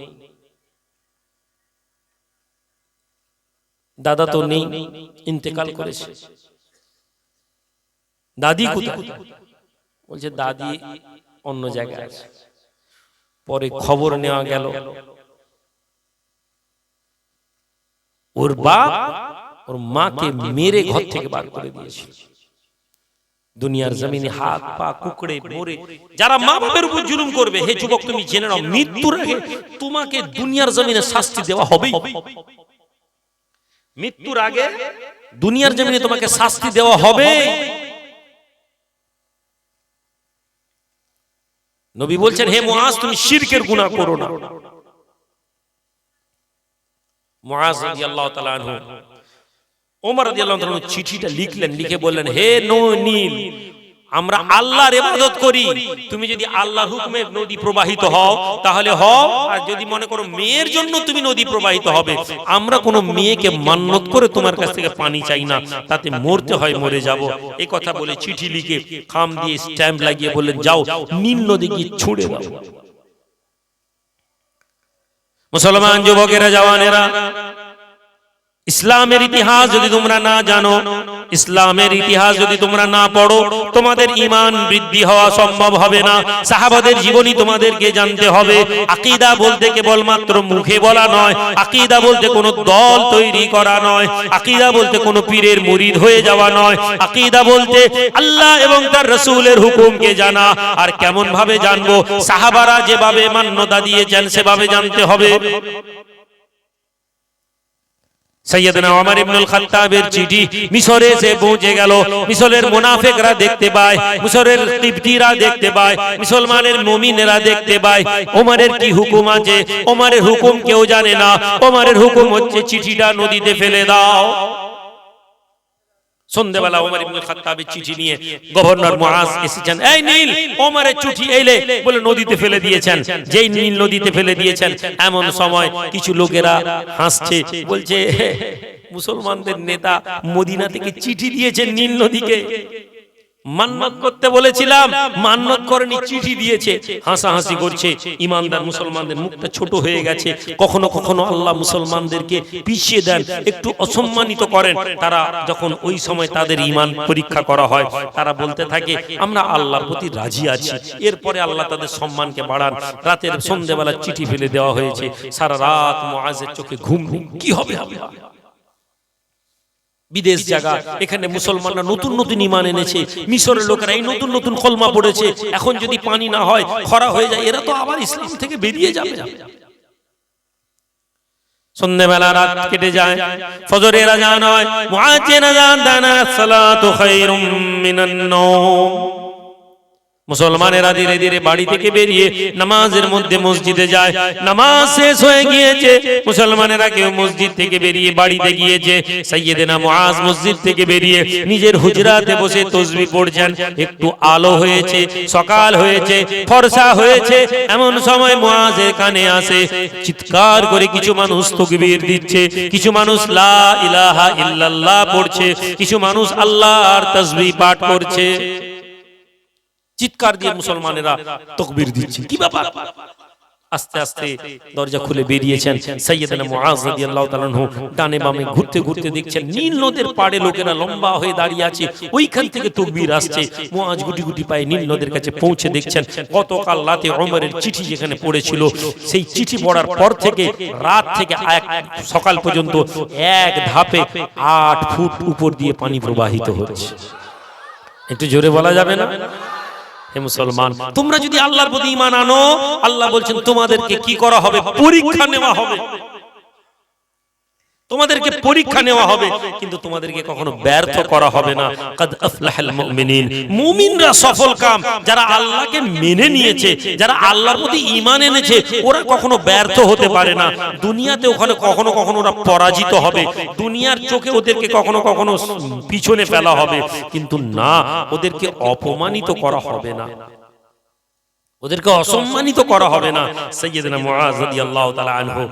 দাদা তো নেই, ইন্তেকাল করেছে। দাদি কোথায়? বলছে দাদি অন্য জায়গায় আছে। পরে খবর নেওয়া গেল, ওর বাপ ওর মাকে মেরে ঘর থেকে বার করে দিয়েছে। দুনিয়ার জমিনে হাত পা কুকড়ে মরে যারা মা বাপের উপর জুলুম করবে, হে যুবক তুমি জেনে নাও, মৃত্যুর আগে তোমাকে দুনিয়ার জমিনে শাস্তি দেওয়া হবেই। মৃত্যুর আগে দুনিয়ার জমিনে তোমাকে শাস্তি দেওয়া হবে। নবী বলছেন, হে মুআজ, তুমি শিরকের গুনাহ করো না। মুআজ রাদিয়াল্লাহু তাআলা আনহু ওমর রাদিয়াল্লাহু তাআলা চিঠিটা লিখলেন, লিখে বললেন, হে নীল, আমরা আল্লাহর ইবাদত করি, তুমি যদি আল্লাহর হুকুমে নদী প্রবাহিত হও তাহলে হও, আর যদি মনে করো মেয়ের জন্য তুমি নদী প্রবাহিত হবে, আমরা কোনো মেয়েকে মান্নত করে তোমার কাছ থেকে পানি চাই না, তাতে মরতে হয় মরে যাব। এই কথা বলে চিঠি লিখে খাম দিয়ে স্ট্যাম্প লাগিয়ে বললেন, যাও নীল নদী গিয়ে ছুড়ে দাও। মুসলমান যুবকেরা, জওয়ানেরা, ইসলামের ইতিহাস যদি তোমরা না জানো, ইসলামের ইতিহাস যদি তোমরা না পড়ো, তোমাদের ঈমান বৃদ্ধি হওয়া সম্ভব হবে না। সাহাবাদের জীবনী তোমাদেরকে জানতে হবে। আকীদা বলতে কেবলমাত্র মুখে বলা নয়, আকীদা বলতে কোনো দল তৈরি করা নয়, আকীদা বলতে কোনো পীরের মুরিদ হয়ে যাওয়া নয়, আকীদা বলতে আল্লাহ এবং তার রাসূলের হুকুমকে জানা। আর কেমন ভাবে জানবো? সাহাবারা যেভাবে মান্যতা দিয়েছেন সেভাবে জানতে হবে। সাইয়েদনা ওমর ইবনুল খাত্তাবের চিঠি মিশরে এসে পৌঁছে গেল। মিশরের মুনাফিকরা দেখতে পায়, মিশরের কিবতীরা দেখতে পায়, মুসলমানের মুমিনেরা দেখতে পায় ওমরের কি হুকুম আছে। ওমরের হুকুম কেউ জানে না। ওমরের হুকুম হচ্ছে চিঠিটা নদীতে ফেলে দাও। সন্ধ্যাবেলা ওমর ইবনুল খাত্তাবের চিঠি নিয়ে গভর্নর মুআজ এসেছেন। এই নীল, ওমরের চিঠি এইলে বলে নদীতে ফেলে দিয়েছেন। যেই নীল নদীতে ফেলে দিয়েছেন, এমন সময় কিছু লোকেরা হাসছে, বলছে, মুসলমানদের নেতা মদিনা থেকে চিঠি দিয়েছেন নীল নদীকে, মান্নত করতে বলেছিলাম, মান্নত করেনি, চিঠি দিয়েছে। হাসাহাসি করছে। ইমানদার মুসলমানদের মুখটা ছোট হয়ে গেছে। কখনো কখনো আল্লাহ মুসলমানদেরকে পিছিয়ে দেন, একটু অসম্মানিত করেন। তারা যখন ওই সময় তাদের ঈমান পরীক্ষা করা হয়, তারা বলতে থাকে, আমরা আল্লাহর প্রতি রাজি আছি। এরপরে আল্লাহ তাদের সম্মানকে বাড়ান। রাতের সন্ধ্যাবেলা চিঠি ফেলে দেওয়া হয়েছে। সারা রাত মুআজের চোখে ঘুম নেই। কি হবে? বিদেশ জায়গা, এখানে মুসলমানরা নতুন নতুন ঈমান এনেছে। মিশরের লোকেরা এই নতুন নতুন কলমা পড়েছে। এখন যদি পানি না হয়, খরা হয়ে যায়, এরা তো আবার ইসলাম থেকে বেরিয়ে যাবে। সন্ধ্যাবেলা রাত কেটে যায়, ফজরের আযান হয়, মুআজ্জিন আযান দেন, সালাতু খায়রুম মিনান নাওম। মুসলমানেরা ধীরে ধীরে বাড়ি থেকে বেরিয়ে নামাজের মধ্যে মসজিদে যায়। নামাজ শেষ হয়ে গিয়েছে, মুসলমানেরা কেউ মসজিদ থেকে বেরিয়ে বাড়িতে গিয়েছে। সাইয়েদনা মুআজ মসজিদ থেকে বেরিয়ে নিজের হুজরাতে বসে তাসবিহ পড়ছেন। একটু আলো হয়েছে, সকাল হয়েছে, ফর্সা হয়েছে। এমন সময় মুআজের কানে আসে, চিৎকার করে কিছু মানুষ তাকবীর দিচ্ছে, কিছু মানুষ লা ইলাহা ইল্লাল্লাহ পড়ছে, কিছু মানুষ আল্লাহর তাসবিহ পাঠ করছে। চিৎকার দিয়ে মুসলমানেরা তাকবীর দিচ্ছে। কি ব্যাপার? আস্তে আস্তে দরজা খুলে বেরিয়েছেন সাইয়েদনা মুআজ রাদিয়াল্লাহু তাআলা আনহু। ডানে বামে ঘুরতে ঘুরতে দেখছেন নীল নদের পাড়ে লোকেরা লম্বা হয়ে দাঁড়িয়ে আছে। ওইখান থেকে তাকবীর আসছে। মুআজ গুটি গুটি পায়ে নীল নদের কাছে পৌঁছে দেখছেন গতকাল রাতে ওমরের চিঠি যেখানে পড়েছিল, সেই চিঠি পড়ার পর থেকে রাত থেকে সকাল পর্যন্ত এক ধাপে 8 ফুট উপর দিয়ে পানি প্রবাহিত হচ্ছে। একটু জোরে বলা যাবে না? হে মুসলমান, তোমরা যদি আল্লাহর প্রতি ঈমান আনো, আল্লাহ বলছেন তোমাদেরকে কি করা হবে? পরীক্ষা নেওয়া হবে। তোমাদেরকে পরীক্ষা নেওয়া হবে, কিন্তু তোমাদেরকে কখনো ব্যর্থ করা হবে না। কাদ আফলাহাল মুমিনিন, মুমিনরা সফল কাম। যারা আল্লাহকে মেনে নিয়েছে, যারা আল্লাহর প্রতি ঈমান এনেছে, ওরা কখনো ব্যর্থ হতে পারে না। দুনিয়াতে ওখানে কখনো কখনো ওরা পরাজিত হবে, দুনিয়ার চোখে ওদেরকে কখনো কখনো পিছনে ফেলা হবে, কিন্তু না, ওদেরকে অপমানিত করা হবে না, ওদেরকে অসম্মানিত করা হবে না। সাইয়েদনা মুআজ রাদিয়াল্লাহু তাআলা আনহু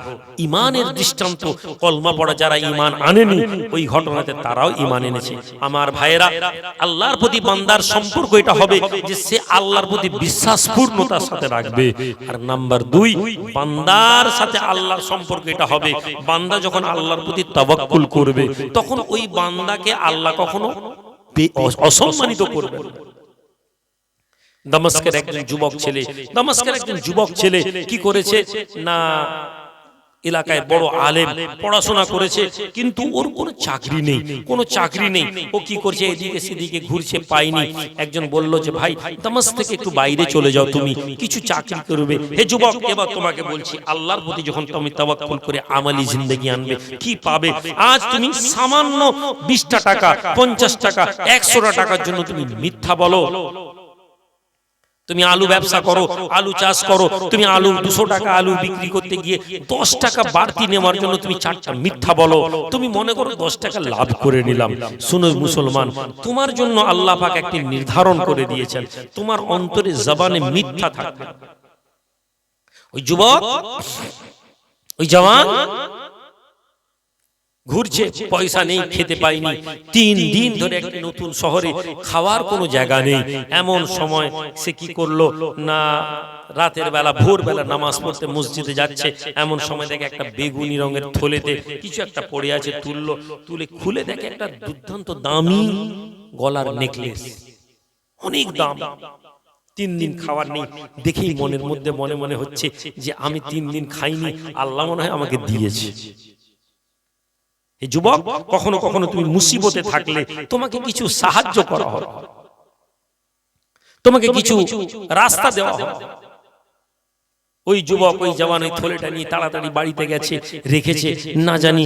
ঈমানের দৃষ্টান্ত, কলমা পড়া যারা ঈমান আনেনি, ওই ঘটনাতে তারাও ঈমান এনেছে। আমার ভাইয়েরা, আল্লাহর প্রতি বান্দার সম্পর্ক এটা হবে যে সে আল্লাহর প্রতি বিশ্বাসপূর্ণতার সাথে রাখবে। আর নাম্বার 2, বান্দার সাথে আল্লাহর সম্পর্ক এটা হবে, বান্দা যখন আল্লাহর প্রতি তাওয়াক্কুল করবে, তখন ওই বান্দাকে আল্লাহ কখনো অসম্মানিত করবে না। দামেস্কের একজন যুবক ছেলে কি করেছে না, এলাকায় বড় আলেম, পড়াশোনা করেছে, কিন্তু ওর কোনো চাকরি নেই, কোনো চাকরি নেই। ও কি করছে, এদিকে সেদিকে ঘুরছে, পাইনি। একজন বলল যে ভাই দামাস থেকে একটু বাইরে চলে যাও, তুমি কিছু চাকরি করবে। হে যুবক, এবার তোমাকে বলছি, আল্লাহর প্রতি যখন তুমি তাওয়াক্কুল করে আমালি জিন্দেগি আনবে, কি পাবে? আজ তুমি সামান্য 20টা টাকা, 50 টাকা, 100টা টাকার জন্য তুমি মিথ্যা বলো। তুমি আলু ব্যবসা করো, আলু চাষ করো, তুমি আলু 200 টাকা আলু বিক্রি করতে গিয়ে 10 টাকা বাড়তি নেওয়ার জন্য তুমি 4টা মিথ্যা বলো। তুমি মনে করো 10 টাকা লাভ করে নিলাম। শুনো মুসলমান, তোমার জন্য আল্লাহ পাক একটি নির্ধারণ করে দিয়েছেন, তোমার অন্তরে জবানে মিথ্যা থাকবে। ওই যুবক, ওই জওয়ান ঘুরছে, পয়সা নেই, খেতে পাইনি, 3 দিন ধরে একটা নতুন শহরে, খাওয়ার কোনো জায়গা নেই। এমন সময় সে কি করলো না, রাতের বেলা ভোরবেলা নামাজ পড়তে মসজিদে যাচ্ছে, এমন সময় দেখে একটা বেগুনি রঙের থলেতে কিছু একটা পড়ে আছে, তুলে খুলে দেখে একটা দুর্দান্ত দামি গলার নেকলেস, অনেক দাম। 3 দিন খাওয়ার নেই, দেখেই মনের মধ্যে মনে মনে হচ্ছে যে আমি 3 দিন খাইনি, আল্লাহ মনে হয় আমাকে দিয়েছে। এই যুবক, কখনো কখনো তুমি মুসিবতে থাকলে তোমাকে কিছু সাহায্য করা হয়, তোমাকে কিছু রাস্তা দেওয়া হয়। ওই যুবক, ওই জওয়ান ওই থলেটা নিয়ে তাড়াতাড়ি বাড়িতে গেছে, রেখেছে, না জানি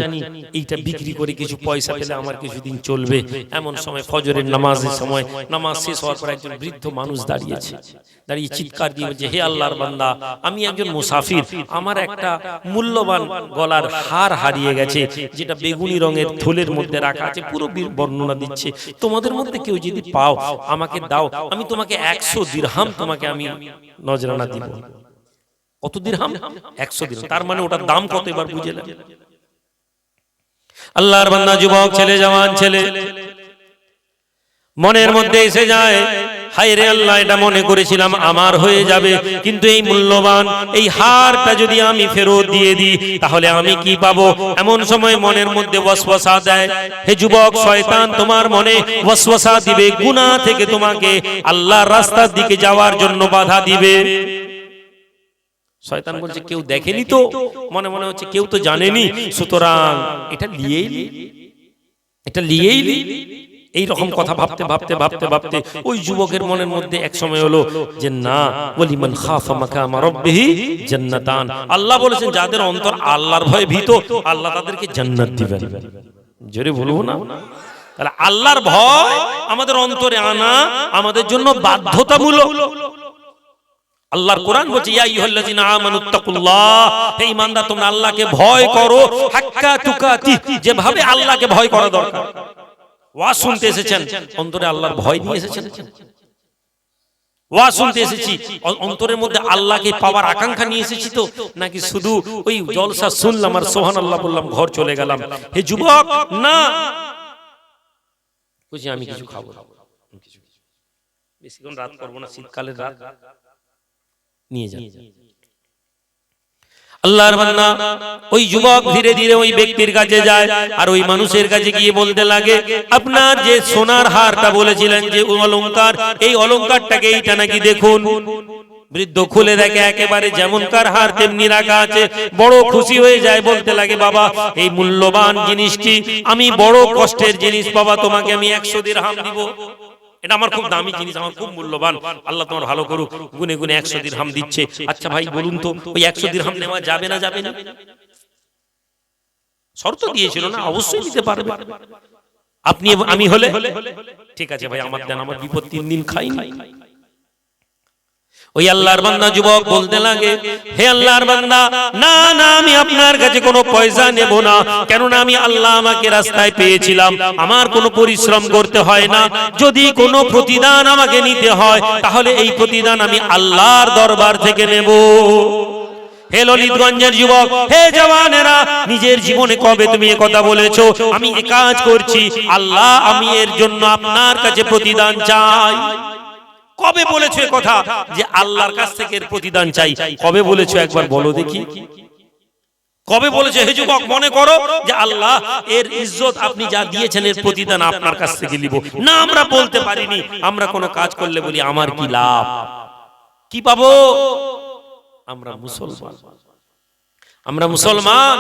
এইটা বিক্রি করে কিছু পয়সা পেলে আমার কিছুদিন চলবে। এমন সময় ফজরের নামাজের সময়, নামাজ শেষ হওয়ার পর একজন বৃদ্ধ মানুষ দাঁড়িয়েছে, দাঁড়িয়ে চিৎকার দিয়ে বলছে, হে আল্লাহর বান্দা, আমি একজন মুসাফির, আমার একটা মূল্যবান গলার হার হারিয়ে গেছে, যেটা বেগুনি রঙের থলের মধ্যে রাখা আছে, পুরো বর্ণনা দিচ্ছে। তোমাদের মধ্যে কেউ যদি পাও আমাকে দাও, আমি তোমাকে 100 দিরহাম তোমাকে আমি নজরানা দিব। কত দিরহাম? 100 দিরহাম। তার মানে ওটার দাম কত, এবার বুঝে নেন। আল্লাহর বান্দা যুবক ছেলে, জওয়ান ছেলে, মনের মধ্যে এসে যায়, হায় রে আল্লাহ, এটা মনে করেছিলাম আমার হয়ে যাবে, কিন্তু এই মূল্যবান এই হারটা যদি আমি ফেরত দিয়ে দিই তাহলে আমি কি পাবো? এমন সময় মনের মধ্যে ওয়াসওয়াসা দেয়। হে যুবক, শয়তান তোমার মনে ওয়াসওয়াসা দিবে, গুনাহ থেকে তোমাকে আল্লাহর রাস্তার দিকে যাওয়ার জন্য বাধা দিবে। শয়তান বলছে কেউ দেখেনি তো, মনে মনে হচ্ছে কেউ তো জানেনি, সুতরাং এটা লিয়েই এই রকম কথা ভাবতে ভাবতে ভাবতে ভাবতে ওই যুবকের মনের মধ্যে এক সময় হলো যে না, ওয়ালিমান খাফা মাকামা রাব্বিহি জান্নাতান, আল্লাহ বলেছেন যাদের অন্তর আল্লাহর ভয়ে ভীত, আল্লাহ তাদেরকে জান্নাত দিবেন। জোরে বলবো না? তাহলে আল্লাহর ভয় আমাদের অন্তরে আনা আমাদের জন্য বাধ্যতামূলক। আল্লাহর কোরআন বলছে, ইয়া আইয়ুহাল্লাযিনা আমানুত্তাকুল্লাহ, হে ঈমানদার তোমরা আল্লাহকে ভয় করো, হাক্কা তুকাতি, যেভাবে আল্লাহকে ভয় করা দরকার। ওয়াজ শুনতে এসেছেন, অন্তরে আল্লাহর ভয় নিয়ে এসেছেন। ওয়াজ শুনতে এসেছি, অন্তরের মধ্যে আল্লাহকে পাওয়ার আকাঙ্ক্ষা নিয়ে এসেছি তো, নাকি শুধু ওই জলসা শুনলাম আর সুবহানাল্লাহ বললাম, ঘর চলে গেলাম? হে যুবক, না, বুঝি আমি কিছু খাবো না, বেশিক্ষণ রাত করবো না, শীতকালের রাত, নিয়ে যান। আল্লাহর বান্দা ওই যুবক ধীরে ধীরে ওই ব্যক্তির কাছে যায়, আর ওই মানুষের কাছে গিয়ে বলতে লাগে, আপনার যে সোনার হারটা বলেছিলেন, যে অলংকার, এই অলংকারটাকে এইটা নাকি দেখুন। বৃদ্ধ খুলে দেখে একেবারে যেমনকার হার তেমনি রাখা আছে। বড় খুশি হয়ে যায়, বলতে লাগে, বাবা এই মূল্যবান জিনিসটি আমি বড় কষ্টের জিনিস, বাবা তোমাকে আমি 100 দিরহাম দিব, এটা আমার খুব দামি জিনিস, আমার খুব মূল্যবান, আল্লাহ তোমার ভালো করুক। গুনে গুনে 100 দিরহাম দিচ্ছে। আচ্ছা ভাই বলুন তো, ওই 100 দিরহাম নেওয়া যাবে না যাবে না? শর্ত দিয়েছিল না, অবশ্যই নিতে পারবে। আপনি আমি হলে ঠিক আছে ভাই, আমার দেন, আমার বিপদ, 3 দিন খাইনি। ওই আল্লাহর বান্দা যুবক বলতে লাগে, হে আল্লাহর বান্দা, না না, আমি আপনার কাছে কোনো পয়সা নেব না, কেননা আমি আল্লাহ আমাকে রাস্তায় পেয়েছিলাম, আমার কোনো পরিশ্রম করতে হয় না। যদি কোনো প্রতিদান আমাকে নিতে হয় তাহলে এই প্রতিদান আমি আল্লাহর দরবার থেকে নেব। হে ললিতগঞ্জের যুবক, হে জওয়ানেরা, নিজের জীবনে কবে তুমি এ কথা বলেছো আমি এ কাজ করছি, আল্লাহ আমি এর জন্য আপনার কাছে প্রতিদান চাই? কবে বলেছো এ কথা যে আল্লাহর কাছ থেকে এর প্রতিদান চাই? কবে বলেছো একবার বলো দেখি, কবে বলেছো? হে যুবক, মনে করো যে আল্লাহ এর ইজ্জত আপনি যা দিয়েছেন এর প্রতিদান আপনার কাছ থেকে নিব না। আমরা বলতে পারিনি, আমরা কোনো কাজ করলে বলি আমার কি লাভ, কি পাবো? আমরা মুসলমান, আমরা মুসলমান,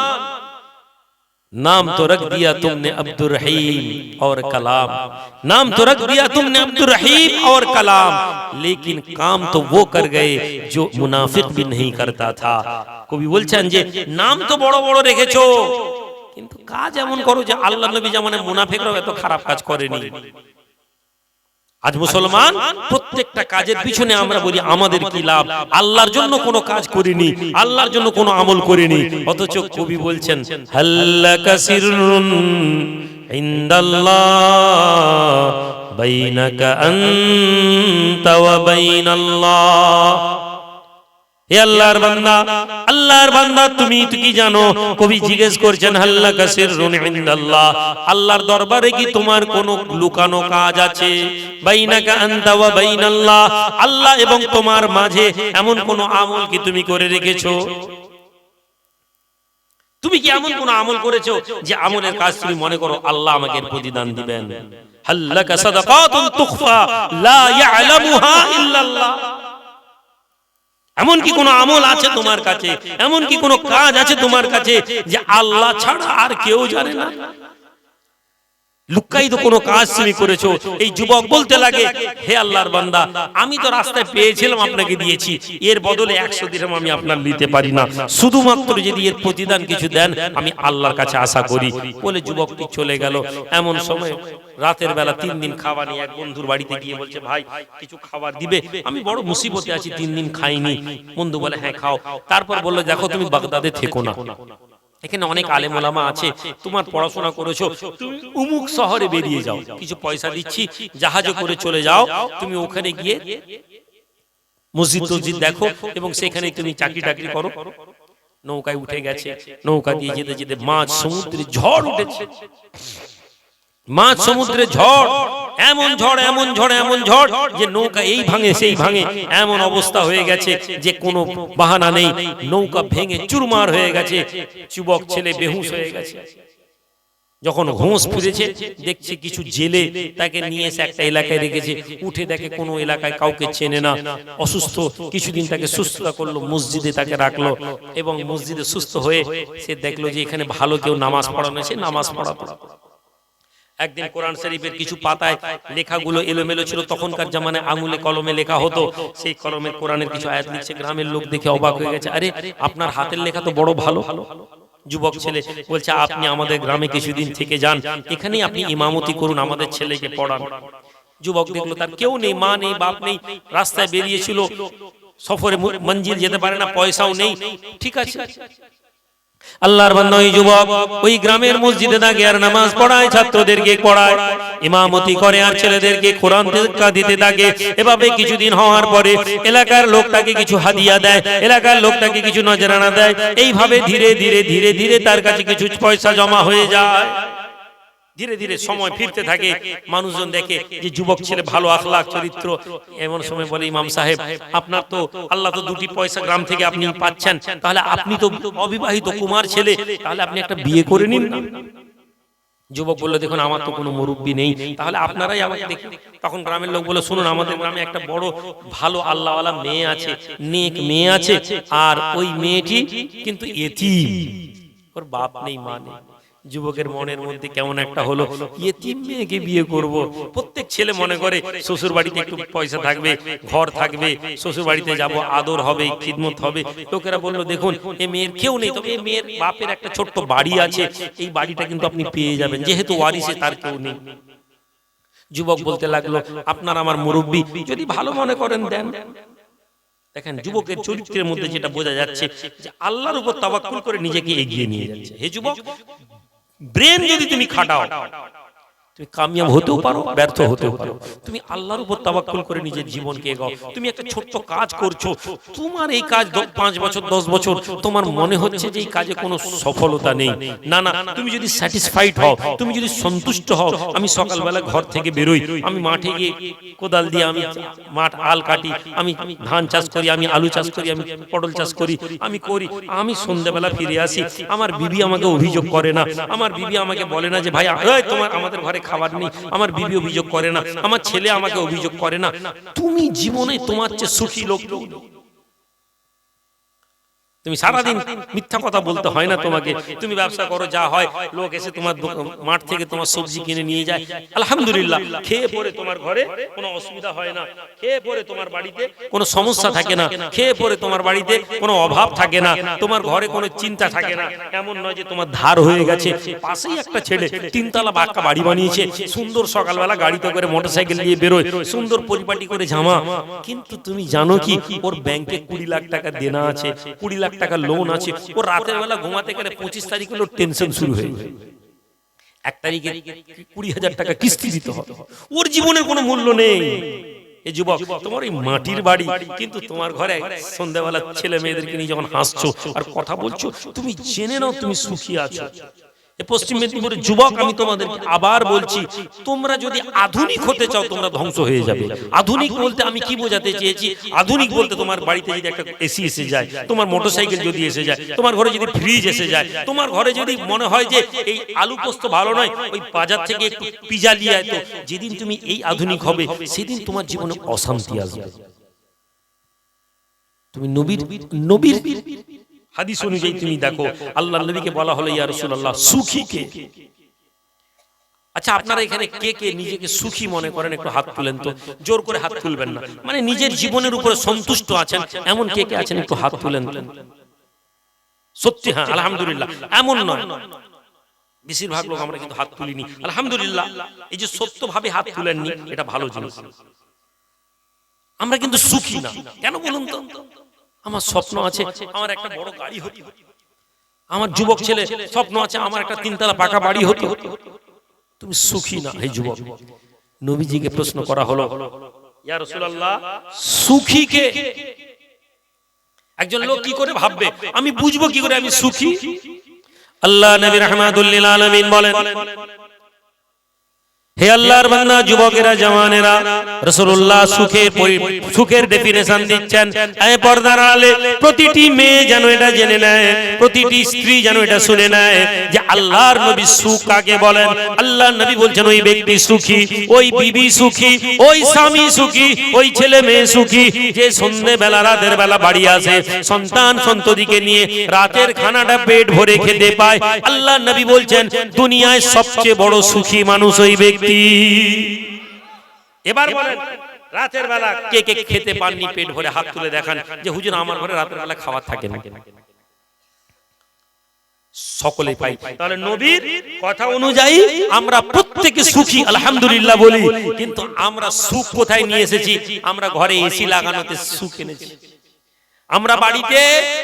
नाम तो रख दिया तुमने अब्दुर रहीम और कलाम, नाम तो रख दिया तुमने अब्दुर रहीम और कलाम, लेकिन काम तो वो कर गए जो मुनाफिक भी नहीं करता था। কবি বলছেন যে নাম তো বড় বড় রেখেছো, কিন্তু কাজ এমন করো যে আল্লাহ নবী জামানে মুনাফিকরাও এত খারাপ কাজ করেনি। আজ মুসলমান প্রত্যেকটা কাজের পিছনে আমরা বলি আমাদের কি লাভ, আল্লাহর জন্য কোনো কাজ করিনি, আল্লাহর জন্য কোনো আমল করিনি। অথচ কবি বলছেন হাল্লাকা সিররুন ইনদাল্লাহ বাইনাকা আনতা ওয়া বাইনাল্লাহ। হে আল্লাহর বান্দা, আল্লাহর বান্দা তুমি কি জানো? কবি জিজ্ঞেস করছেন হাল্লাকা সিররুন ইনদাল্লাহ, আল্লাহর দরবারে কি তোমার কোনো লুকানো কাজ আছে? বাইনাকা আনতা ওয়া বাইনাল্লাহ, আল্লাহ এবং তোমার মাঝে এমন কোন আমল কি তুমি করে রেখেছো? তুমি কি এমন কোন আমল করেছো যে আমলের কাজ তুমি মনে করো আল্লাহ আমাকে প্রতিদান দিবেন? হাল্লাকা সাদাকাতুন তুখফা লা ইয়ালামুহা ইল্লাল্লাহ, এমন কি কোন আমল আছে তোমার কাছে, এমন কি কোন কাজ আছে তোমার কাছে যে আল্লাহ ছাড়া আর কেউ জানে না? লুকায়িত কোন কাজ তুমি করেছো। এই যুবক বলতে লাগে হে আল্লাহর বান্দা, আমি তো রাস্তায় পেয়েছিলাম আপনাকে দিয়েছি, এর বদলে 100 দিরহাম আমি আপনার নিতে পারি না, শুধুমাত্র যদি এর প্রতিদান কিছু দেন আমি আল্লাহর কাছে আশা করি। বলে যুবকটি চলে গেল। এমন সময় রাতের বেলা 3 দিন খাবার নিয়ে এক বন্ধুর বাড়িতে গিয়ে বলছে ভাই কিছু খাবার দিবে, আমি বড় মুসিবতে আছি, 3 দিন খাইনি। বন্ধু বলে হ্যাঁ খাও। তারপর বললো দেখো তুমি বাগদাদে থেকো না, এখানে অনেক আলেম ওলামা আছে, তোমার পড়াশোনা করেছো, তুমি উমুক শহরে বেরিয়ে যাও, কিছু পয়সা দিচ্ছি, জাহাজে করে চলে যাও, তুমি ওখানে গিয়ে মসজিদ টসজিদ দেখো এবং সেখানে তুমি চাকরি টাকরি করো। নৌকায় উঠে গেছে, নৌকা দিয়ে যেতে যেতে মাঝ সমুদ্রে ঝড় উঠেছে, মাঝ সমুদ্রে ঝড়, এমন ঝড় এমন ঝড় এমন ঝড় যে নৌকা এই ভাঙে সেই ভাঙে, এমন অবস্থা হয়ে গেছে যে কোনো বাহানা নেই, নৌকা ভেঙে চুরমার হয়ে গেছে, যুবক ছেলে বেহুশ হয়ে গেছে। যখন হোঁশ ফিরেছে দেখছে কিছু জেলে তাকে নিয়ে এসে একটা এলাকায় রেখেছে, উঠে দেখে কোনো এলাকায় কাউকে চেনে না, অসুস্থ, কিছুদিন তাকে সুস্থতা করলো, মসজিদে তাকে রাখলো এবং মসজিদে সুস্থ হয়ে সে দেখলো যে এখানে ভালো কেউ নামাজ পড়ানো, সে নামাজ পড়াতো। একদিন কোরআন শরীফের কিছু পাতায় লেখাগুলো এলোমেলো ছিল, তখনকার জামানায় আঙুলে কলমে লেখা হতো, সেই কলমের কোরআনের কিছু আয়াত লিখছে। গ্রামের লোক দেখে অবাক হয়ে গেছে, আরে আপনার হাতের লেখা তো বড় ভালো। যুবক ছেলে বলছে আপনি আমাদের গ্রামে কিছুদিন থেকে যান, এখানেই আপনি ইমামতি করুন, আমাদের ছেলেকে পড়ান। যুবক দেখলো তার কেউ নেই, মা নেই, বাপ নেই, রাস্তায় বেরিয়েছিল, সফরে মঞ্জিল যেতে পারে না, পয়সাও নেই। ঠিক আছে, আল্লাহর বান্দা ওই যুবক ওই গ্রামের মসজিদে দাঁড়িয়ে আর নামাজ পড়ায়, ছাত্রদেরকে পড়ায়, ইমামতি করে আর ছেলেদেরকে কোরআন শিক্ষা দিতে থাকে। এভাবে কিছুদিন হওয়ার পরে এলাকার লোক তাকে কিছু হাদিয়া দেয়, এলাকার লোক তাকে কিছু নজরানা দেয়। এইভাবে ধীরে ধীরে ধীরে ধীরে তার কাছে কিছু পয়সা জমা হয়ে যায়। ধীরে ধীরে সময় ফিরতে থাকে, মানুষজন দেখে যে যুবক ছেলে ভালো আখলাক চরিত্র। এমন সময় বলে ইমাম সাহেব আপনার তো আল্লাহ তো 2টি পয়সা গ্রাম থেকে আপনি পাচ্ছেন, তাহলে আপনি তো অবিবাহিত কুমার ছেলে, তাহলে আপনি একটা বিয়ে করে নিন না। যুবক বলল দেখুন আমার তো কোনো মুরব্বি নেই, তাহলে আপনারাই আমাকে দেখুন। তখন গ্রামের লোক বলে শুনুন আমাদের গ্রামে একটা বড় ভালো আল্লাহওয়ালা মেয়ে আছে, নেক মেয়ে আছে, আর ওই মেয়েটি কিন্তু এতিম, ওর বাপ নেই মা নেই। যুবকের মনের মধ্যে কেমন একটা হলো, এতিম মেয়েকে বিয়ে করব। প্রত্যেক ছেলে মনে করে শ্বশুর বাড়িতে একটু পয়সা থাকবে, ঘর থাকবে, শ্বশুর বাড়িতে যাব, আদর হবে, খিদমত হবে। লোকেরা বললো দেখুন এই মেয়ের কেউ নেই, তবে এই মেয়ের বাপের একটা ছোট্ট বাড়ি আছে, এই বাড়িটা কিন্তু আপনি পেয়ে যাবেন, যেহেতু ওয়ারিসে তার কেউ নেই। যুবক বলতে লাগলো আপনার আমার মুরব্বি, যদি ভালো মনে করেন দেন। দেখেন যুবকের চরিত্রের মধ্যে যেটা বোঝা যাচ্ছে যে আল্লাহর উপর তাওয়াক্কুল করে নিজেকে এগিয়ে নিয়ে যাচ্ছে। হে যুবক, ব্রেন যদি তুমি খাটাও তুমি কামিয়াব হতেও পারো, ব্যর্থ হতেও পারো। তুমি আল্লাহর উপর তাওয়াক্কুল করে নিজের জীবনকে এগাও। তুমি একটা ছোট্ট কাজ করছো, তোমার এই কাজ 5 বছর 10 বছর তোমার মনে হচ্ছে যে এই কাজে কোনো সফলতা নেই, না না, তুমি যদি স্যাটিসফাইড হও, তুমি যদি সন্তুষ্ট হও, আমি সকালবেলা ঘর থেকে বেরোই, আমি মাঠে গিয়ে কোদাল দিয়ে আমি মাঠ আল কাটি, আমি ধান চাষ করি, আমি আলু চাষ করি, আমি পটল চাষ করি, আমি সন্ধ্যাবেলা ফিরে আসি, আমার বিবি আমাকে অভিযোগ করে না, আমার বিবি আমাকে বলে না যে ভাই তোমার আমাদের ঘরে খাবার নেই, আমার বিবি অভিযোগ করে না, আমার ছেলে আমাকে অভিযোগ করে না। তুমি জীবনে তোমার চেয়ে সুখী লোক, তুমি সারাদিন মিথ্যা কথা বলতে হয় না তোমাকে, তুমি ব্যবসা করো, যা হয় লোক এসে তোমার মাঠ থেকে তোমার সবজি কিনে নিয়ে যায়, আলহামদুলিল্লাহ, খেয়ে পরে তোমার ঘরে কোনো অসুবিধা হয় না, খেয়ে পরে তোমার বাড়িতে কোনো সমস্যা থাকে না, খেয়ে পরে তোমার বাড়িতে কোনো অভাব থাকে না, তোমার ঘরে কোনো চিন্তা থাকে না। এমন নয় যে তোমার ধার হয়ে গেছে। পাশেই একটা ছেলে 3 তলা বাক্কা বাড়ি বানিয়েছে, সুন্দর, সকালবেলা গাড়িতে করে মোটরসাইকেল নিয়ে বেরোয়, সুন্দর পরিপাটি করে জামা, কিন্তু তুমি জানো কি ওর ব্যাংকে 20 লাখ টাকা দেনা আছে, 20 লাখ টাকা লোন আছে, ও রাতের বেলা ঘুমাতে গেলে 25 তারিখ হলো টেনশন শুরু হয়ে যায়, 1 তারিখে 20,000 টাকা কিস্তি দিতে হবে, ওর জীবনের কোনো মূল্য নেই। এই যুবক, তোমার এই মাটির বাড়ি, কিন্তু তোমার ঘরে সন্ধ্যাবেলা ছেলে মেয়েদেরকে নিয়ে যখন হাসছো আর কথা বলছো, তুমি জেনে নাও তুমি সুখী আছো। পশ্চিম মেদিনীপুরের যুবক, আমি তোমাদেরকে আবার বলছি, তোমরা যদি আধুনিক হতে চাও তোমরা ধ্বংস হয়ে যাবে। আধুনিক বলতে আমি কি বোঝাতে চেয়েছি? আধুনিক বলতে তোমার বাড়িতে যদি একটা এসি এসে যায়, তোমার মোটরসাইকেল যদি এসে যায়, তোমার ঘরে যদি ফ্রিজ এসে যায়, তোমার ঘরে যদি মনে হয় যে এই আলু পোস্ত ভালো নয়, ওই বাজার থেকে একটু পিজা নিয়ে আয়, তো যেদিন তুমি এই আধুনিক হবে সেদিন তোমার জীবনে অশান্তি আসবে। তুমি নবীর হাদিস অনুযায়ী তুমি দেখো, আল্লাহর নবীকে বলা হলো, ইয়া রাসূলুল্লাহ, সুখী কে? আচ্ছা, আপনারা এখানে কে কে নিজেকে সুখী মনে করেন? একটু হাত তুলেন তো, জোর করে হাত তুলবেন না, মানে নিজের জীবনের উপরে সন্তুষ্ট আছেন এমন কে কে আছেন? একটু হাত তুলেন। সত্যি, হ্যাঁ, আলহামদুলিল্লাহ, এমন নয়, বেশিরভাগ লোক আমরা কিন্তু হাত তুলিনি, আলহামদুলিল্লাহ। এই যে সত্যভাবে হাত তুলেননি, এটা ভালো জিনিস। আমরা কিন্তু সুখী না, কেন বলুন তো? আমার স্বপ্ন আছে আমার একটা বড় গাড়ি হতো, আমার যুবক ছেলে স্বপ্ন আছে আমার একটা 3 তলা পাকা বাড়ি হতো। তুমি সুখী না। হে যুবক, নবীজিকে প্রশ্ন করা হলো, ইয়া রাসূলুল্লাহ, সুখী কে? একজন লোক কি করে ভাববে, আমি বুঝবো কি করে আমি সুখী? আল্লাহ নবী রাহমাতুল লিল আলামিন বলেন, হে আল্লাহর বান্দা, যুবকেরা, জওয়ানেরা, রাসূলুল্লাহ সুখের ডেফিনেশন দিচ্ছেন। এই পর্দার আড়ালে প্রতিটি মেয়ে যেন এটা জেনে নেয়, প্রতিটি স্ত্রী যেন এটা শুনে নেয় যে আল্লাহর নবী সুখ কাকে বলেন। আল্লাহর নবী বলছেন, ওই ব্যক্তি সুখী, ওই বিবি সুখী, ওই স্বামী সুখী, ওই ছেলে মেয়ে সুখী, যে সন্ধ্যেবেলা রাতের বেলা বাড়ি আসে সন্তান সন্ততিকে নিয়ে, রাতের খানাটা পেট ভরে খেতে পায়। আল্লাহর নবী বলছেন, দুনিয়ায় সবচেয়ে বড় সুখী মানুষ ওই ব্যক্তি। এবার বলেন, রাতের বেলা কে কে খেতে পাননি পেট ভরে? হাত তুলে দেখান যে হুজুর আমার ঘরে রাতের বেলা খাবার থাকে না। সকলেই পাই। তাহলে নবীর কথা অনুযায়ী আমরা প্রত্যেকে সুখী, আলহামদুলিল্লাহ বলি, কিন্তু আমরা সুখ কোথায় নিয়ে এসেছি? আমরা ঘরে এসি লাগানোতে সুখ এনেছি, আমরা বাড়িতে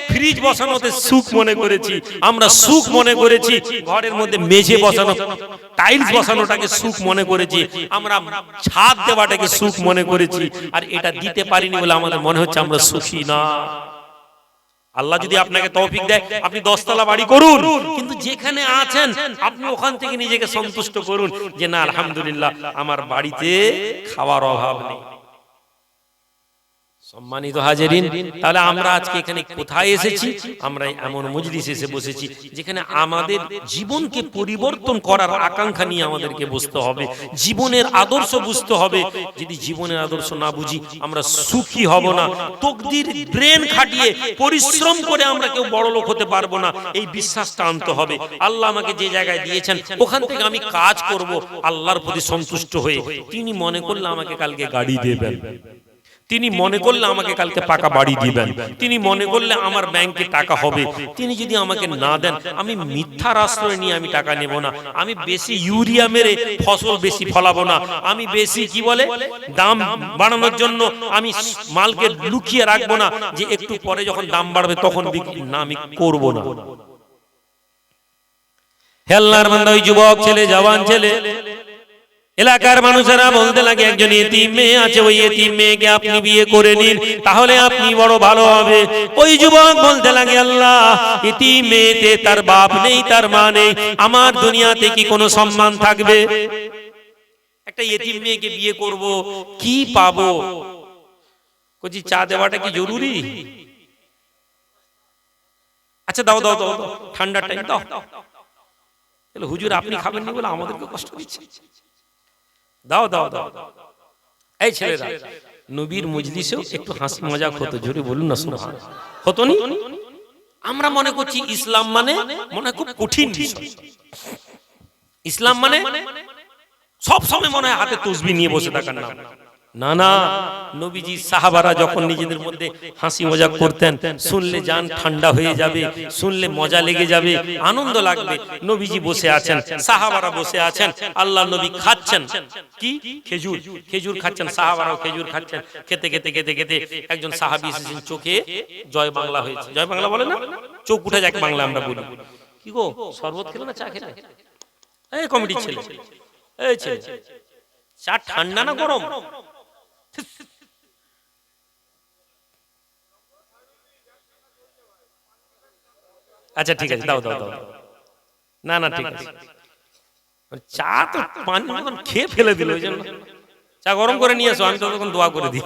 ফ্রিজ বসানোতে সুখ মনে করেছি, আমরা সুখ মনে করেছি ঘরের মধ্যে মেঝে বসানো, টাইলস বসানোটাকে সুখ মনে করেছি, আমরা ছাদ দেওয়াটাকে সুখ মনে করেছি, আর এটা দিতে পারিনি বলে আমাদের মনে হচ্ছে আমরা সুখী না। আল্লাহ যদি আপনাকে তৌফিক দেয়, আপনি 10 তলা বাড়ি করুন, কিন্তু যেখানে আছেন আপনি ওখান থেকে নিজেকে সন্তুষ্ট করুন যে না, আলহামদুলিল্লাহ, আমার বাড়িতে খাওয়ার অভাব নেই। সম্মানিত হাজিরিন, তাহলে আমরা আজকে এখানে কোথায় এসেছি? আমরা এমন মজলিসে এসে বসেছি যেখানে আমাদের জীবনকে পরিবর্তন করার আকাঙ্ক্ষা নিয়ে আমাদেরকে বসতে হবে, জীবনের আদর্শ বুঝতে হবে। যদি জীবনের আদর্শ না বুঝি আমরা সুখী হব না। তকদির ব্রেন খাটিয়ে পরিশ্রম করে আমরা কেউ বড় লোক হতে পারবো না, এই বিশ্বাসটা আনতে হবে। আল্লাহ আমাকে যে জায়গায় দিয়েছেন ওখান থেকে আমি কাজ করব আল্লাহর প্রতি সন্তুষ্ট হয়ে। তিনি মনে করলে আমাকে কালকে গাড়ি দেবেন, তিনি মনে করলে আমাকে কালকে পাকা বাড়ি দিবেন, তিনি মনে করলে আমার ব্যাংকে টাকা হবে। তিনি যদি আমাকে না দেন, আমি মিথ্যার আশ্রয় নিয়ে আমি টাকা নেব না, আমি বেশি ইউরিয়া মেরে ফসল বেশি ফলাবো না, আমি বেশি কি বলে দাম বাড়ানোর জন্য আমি মালকে লুকিয়ে রাখবো না যে একটু পরে যখন দাম বাড়বে তখন বিক্রি না, আমি করব না। হে আল্লাহর বান্দা, ওই যুবক ছেলে, জওয়ান ছেলে, এলাকার মানুষেরা বলতে লাগে একজন এতিম মেয়ে আছে, ওই এতিম মেয়েকে আপনি বিয়ে করে নিন, তাহলে আপনি বড় ভালো হবে। ওই যুবক বলতে লাগে, আল্লাহ, এতিম মেয়েতে তার বাপ নেই, তার মা নেই, আমার দুনিয়াতে কি কোনো সম্মান থাকবে? একটা এতিম মেয়েকে বিয়ে করব, কি পাবো? কচি চা দেওয়াটা কি জরুরি? আচ্ছা দাও দাও দাও, ঠান্ডার টাইম দাও। হুজুর আপনি খাবেন না বলে আমাদেরকে কষ্ট দিচ্ছে, দাও দাও দাও। এই ছেলেরা, নবীর মজলিসেও একটু হাসি মজাক হতো, জোরে বলুন না, সুবহানাল্লাহ, হতো নি? আমরা মনে করছি ইসলাম মানে মনে খুব কঠিন বিষয়, ইসলাম মানে সব সময় মনে হয় হাতে তসবিহ নিয়ে বসে থাকার নাম। না না, নবীজি সাহাবারা যখন নিজেদের মধ্যে হাসি মজাক করতেন, শুনলে জান ঠান্ডা হয়ে যাবে, শুনলে মজা লেগে যাবে, আনন্দ লাগবে। নবীজি বসে আছেন, সাহাবারা বসে আছেন, আল্লাহ নবী খাচ্ছেন কি খেজুর, খেজুর খাচ্ছেন, সাহাবারাও খেজুর খাচ্ছেন। খেতে খেতে খেতে খেতে একজন সাহাবী এসেছেন, চোখে জয় বাংলা হয়েছে। জয় বাংলা বলে না, চোখ উঠে যায় বাংলা আমরা বলি। কি গো শরবত খেলে না চা খেলে? এই কমিটির ছেলে, এই ছেলে, চা ঠান্ডা না গরম? আচ্ছা ঠিক আছে, দাও দাও দাও। না না ঠিক আছে, চা তো পানি খেয়ে ফেলে দিল, ওই জন্য চা গরম করে নিয়ে এসো, আমি তো তখন দোয়া করে দিই।